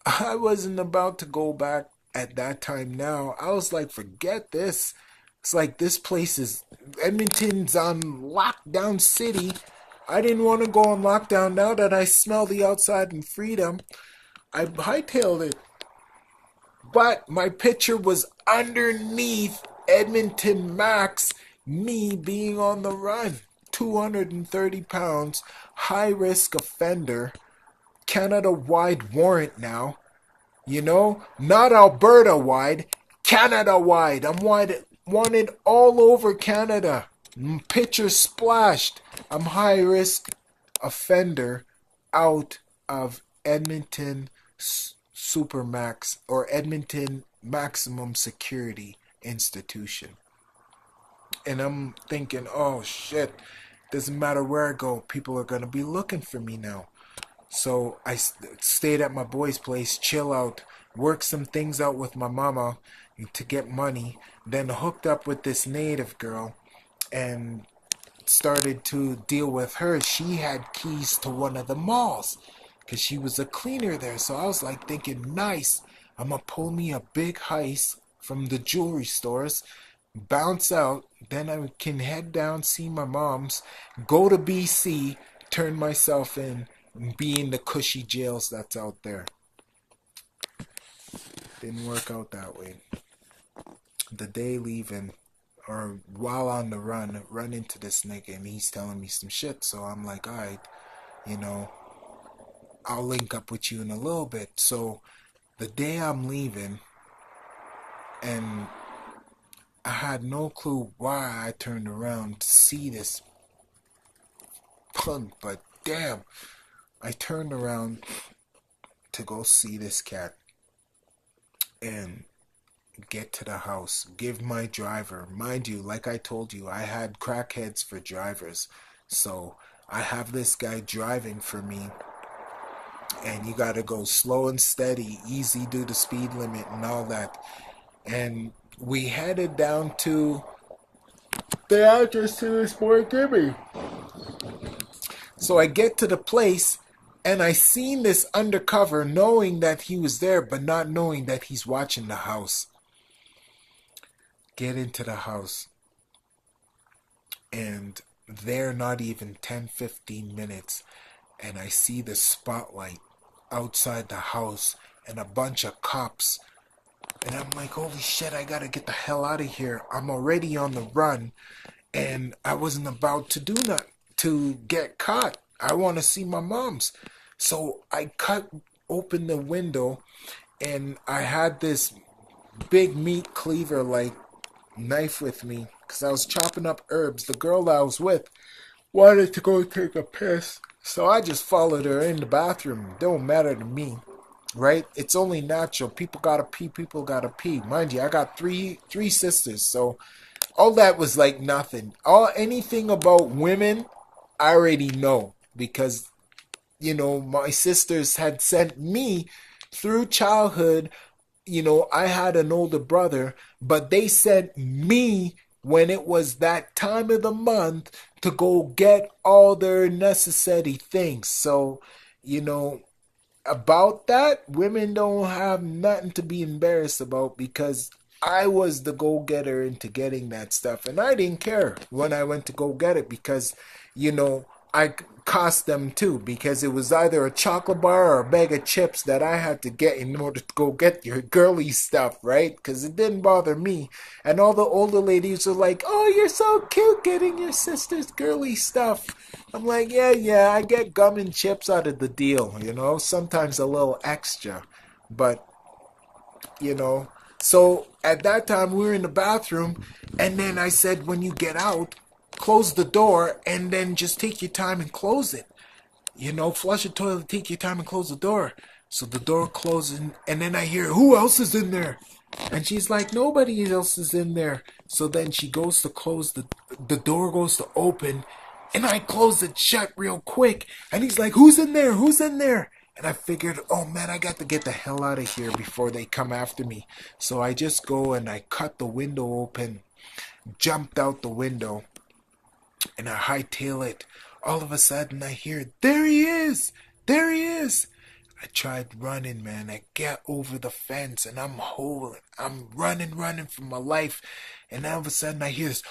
[SPEAKER 1] I wasn't about to go back at that time now. I was like, forget this. It's like this place is, Edmonton's on lockdown city. I didn't want to go on lockdown now that I smell the outside and freedom. I hightailed it. But my picture was underneath Edmonton Max, me being on the run. 230 pounds, high risk offender, Canada wide warrant now. Not Alberta wide, Canada wide. I'm wanted all over Canada. Picture splashed. I'm high risk offender out of Edmonton Supermax or Edmonton Maximum Security Institution. And I'm thinking, oh shit, doesn't matter where I go, people are going to be looking for me now. So I stayed at my boy's place, chill out, work some things out with my mama to get money, then hooked up with this native girl and started to deal with her. She had keys to one of the malls because she was a cleaner there. So I was like thinking, nice, I'm going to pull me a big heist from the jewelry stores, bounce out, then I can head down, see my mom's, go to BC, turn myself in, and be in the cushy jails that's out there. Didn't work out that way. The day leaving, or while on the run into this nigga and he's telling me some shit. So I'm like, alright, I'll link up with you in a little bit. So the day I'm leaving, and I had no clue why I turned around to see this punk, but damn, I turned around to go see this cat. and get to the house. Give my driver, mind you, like I told you, I had crackheads for drivers. So I have this guy driving for me, and you gotta go slow and steady, easy, do the speed limit and all that. And we headed down to the address to this boy Gibby. So I get to the place, and I seen this undercover, knowing that he was there, but not knowing that he's watching the house. Get into the house, and they're not even 10-15 minutes, and I see the spotlight outside the house and a bunch of cops. And I'm like, holy shit, I gotta get the hell out of here. I'm already on the run, and I wasn't about to do nothing to get caught. I want to see my mom's. So I cut open the window, and I had this big meat cleaver like knife with me because I was chopping up herbs. The girl that I was with wanted to go take a piss, so I just followed her in the bathroom. It don't matter to me, right? It's only natural. People gotta pee. People gotta pee. Mind you, I got three sisters, so all that was like nothing. Anything about women, I already know because my sisters had sent me through childhood. I had an older brother, but they sent me when it was that time of the month to go get all their necessary things. So, about that, women don't have nothing to be embarrassed about because I was the go-getter into getting that stuff. And I didn't care when I went to go get it because, I cost them too because it was either a chocolate bar or a bag of chips that I had to get in order to go get your girly stuff, right? Because it didn't bother me. And all the older ladies were like, oh, you're so cute getting your sister's girly stuff. I'm like, yeah, I get gum and chips out of the deal, sometimes a little extra. But, so at that time we were in the bathroom, and then I said, when you get out, close the door and then just take your time and close it. Flush the toilet, take your time and close the door. So the door closes, and then I hear, who else is in there? And she's like, nobody else is in there. So then she goes to close the door goes to open, and I close it shut real quick. And he's like, who's in there? Who's in there? And I figured, oh man, I got to get the hell out of here before they come after me. So I just go and I cut the window open, jumped out the window, and I hightail it. All of a sudden I hear, there he is! There he is! I tried running, man. I get over the fence and I'm running for my life. And all of a sudden I hear this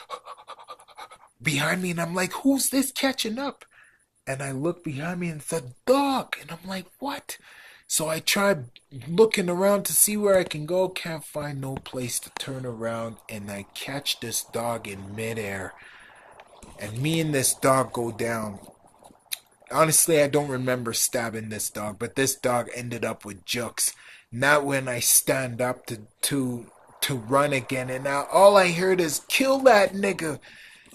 [SPEAKER 1] behind me, and I'm like, who's this catching up? And I look behind me and it's a dog. And I'm like, what? So I tried looking around to see where I can go. Can't find no place to turn around. And I catch this dog in midair. And me and this dog go down. Honestly, I don't remember stabbing this dog, but this dog ended up with jukes. Not when I stand up to run again, and now all I heard is, kill that nigga.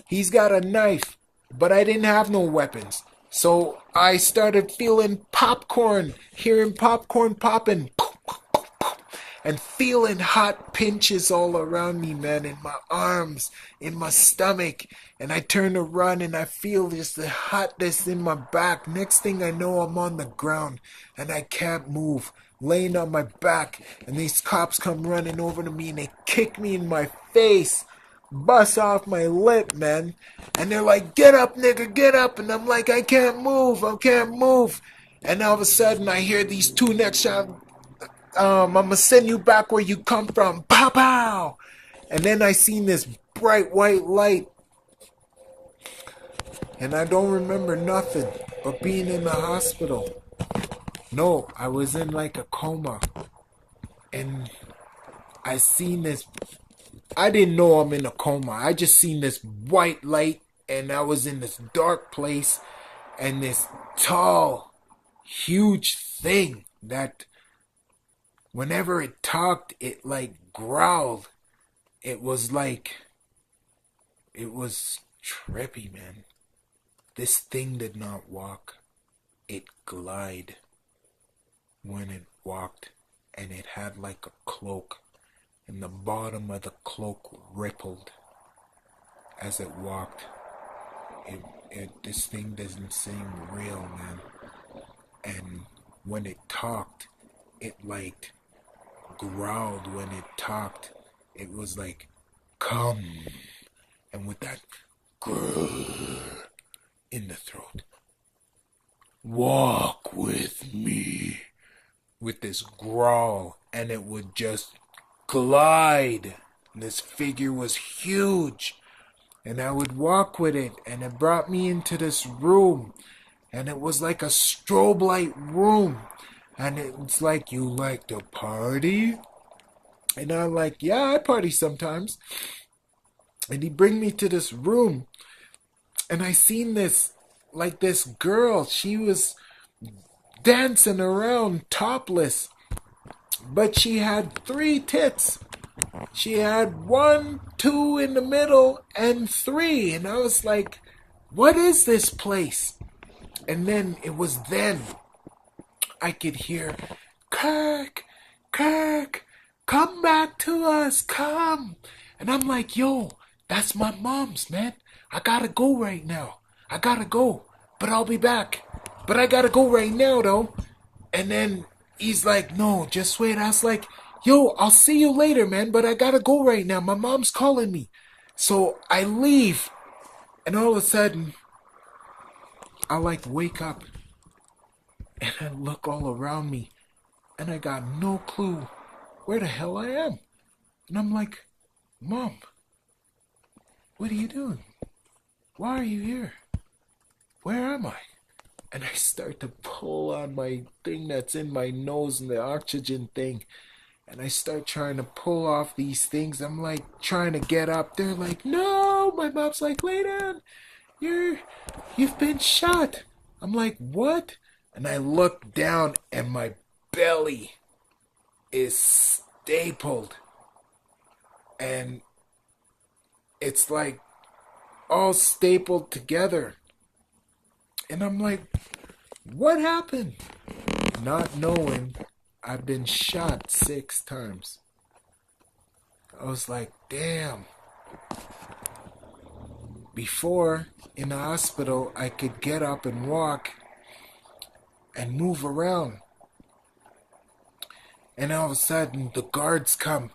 [SPEAKER 1] He's got a knife, but I didn't have no weapons. So I started feeling popcorn, hearing popcorn popping, and feeling hot pinches all around me, man, in my arms, in my stomach. And I turn to run, and I feel just the hotness in my back. Next thing I know, I'm on the ground, and I can't move, laying on my back. And these cops come running over to me, and they kick me in my face, bust off my lip, man. And they're like, get up, nigga, get up. And I'm like, I can't move. And all of a sudden, I hear these two next shots. I'm gonna send you back where you come from. Pow pow! And then I seen this bright white light. And I don't remember nothing but being in the hospital. No, I was in like a coma. And I seen this. I didn't know I'm in a coma. I just seen this white light. And I was in this dark place. And this tall, huge thing that whenever it talked, it like growled. It was trippy, man. This thing did not walk. It glide when it walked. and it had like a cloak, and the bottom of the cloak rippled as it walked. This thing doesn't seem real, man. And when it talked, it like growled when it talked. It was like, come. And with that grrr in the throat, walk with me. With this growl, and it would just glide. And this figure was huge. And I would walk with it, and it brought me into this room. And it was like a strobe light room. And it's like, you like to party? And I'm like, yeah, I party sometimes. And he bring me to this room. And I seen this, like this girl. She was dancing around topless. But she had 3 tits. She had 1, 2 in the middle, and 3. And I was like, what is this place? And then I could hear, Kirk, Kirk, come back to us, come. And I'm like, yo, that's my mom's, man. I gotta go right now. I gotta go, but I'll be back. But I gotta go right now, though. And then he's like, no, just wait. I was like, yo, I'll see you later, man, but I gotta go right now. My mom's calling me. So I leave, and all of a sudden, I like wake up, and I look all around me, and I got no clue where the hell I am. And I'm like, Mom, what are you doing? Why are you here? Where am I? And I start to pull on my thing that's in my nose and the oxygen thing. And I start trying to pull off these things. I'm like trying to get up. They're like, no. My mom's like, lay down. You've been shot. I'm like, what? And I look down and my belly is stapled. And it's like all stapled together. And I'm like, what happened? Not knowing I've been shot 6 times. I was like, damn. Before, in the hospital, I could get up and walk and move around. And all of a sudden, the guards come.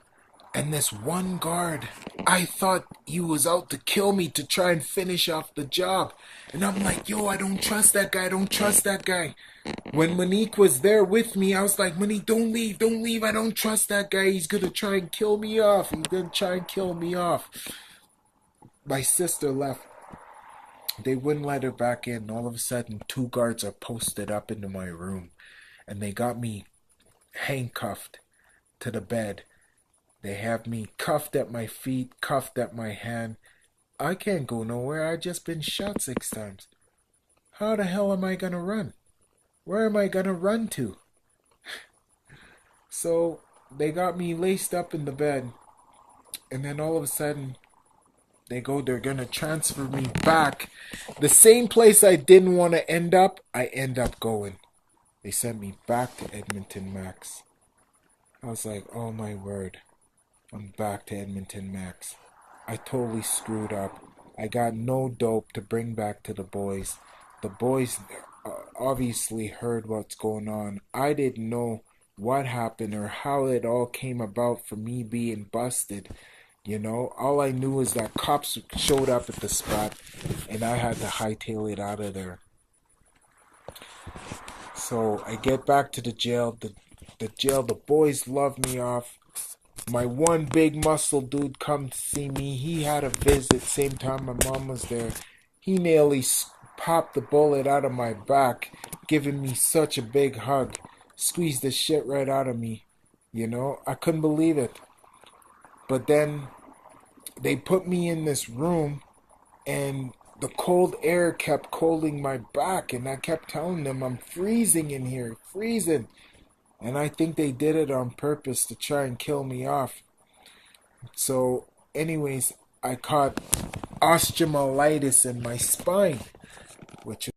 [SPEAKER 1] And this one guard, I thought he was out to kill me to try and finish off the job. And I'm like, yo, I don't trust that guy. I don't trust that guy. When Monique was there with me, I was like, Monique, don't leave. I don't trust that guy. He's going to try and kill me off. My sister left. They wouldn't let her back in. All of a sudden, 2 guards are posted up into my room. And they got me handcuffed to the bed. They have me cuffed at my feet, cuffed at my hand. I can't go nowhere. I just been shot 6 times. How the hell am I going to run? Where am I going to run to? So they got me laced up in the bed. And then all of a sudden, they're going to transfer me back. The same place I didn't want to end up, I end up going. They sent me back to Edmonton Max. I was like, oh my word. I'm back to Edmonton Max. I totally screwed up. I got no dope to bring back to the boys. The boys obviously heard what's going on. I didn't know what happened or how it all came about for me being busted. You know, all I knew is that cops showed up at the spot and I had to hightail it out of there. So I get back to the jail. The boys love me off. My one big muscle dude come to see me. He had a visit same time my mom was there. He nearly popped the bullet out of my back, giving me such a big hug. Squeezed the shit right out of me. You know, I couldn't believe it. But then they put me in this room and the cold air kept colding my back, and I kept telling them I'm freezing in here, freezing. And I think they did it on purpose to try and kill me off. So, anyways, I caught osteomyelitis in my spine, which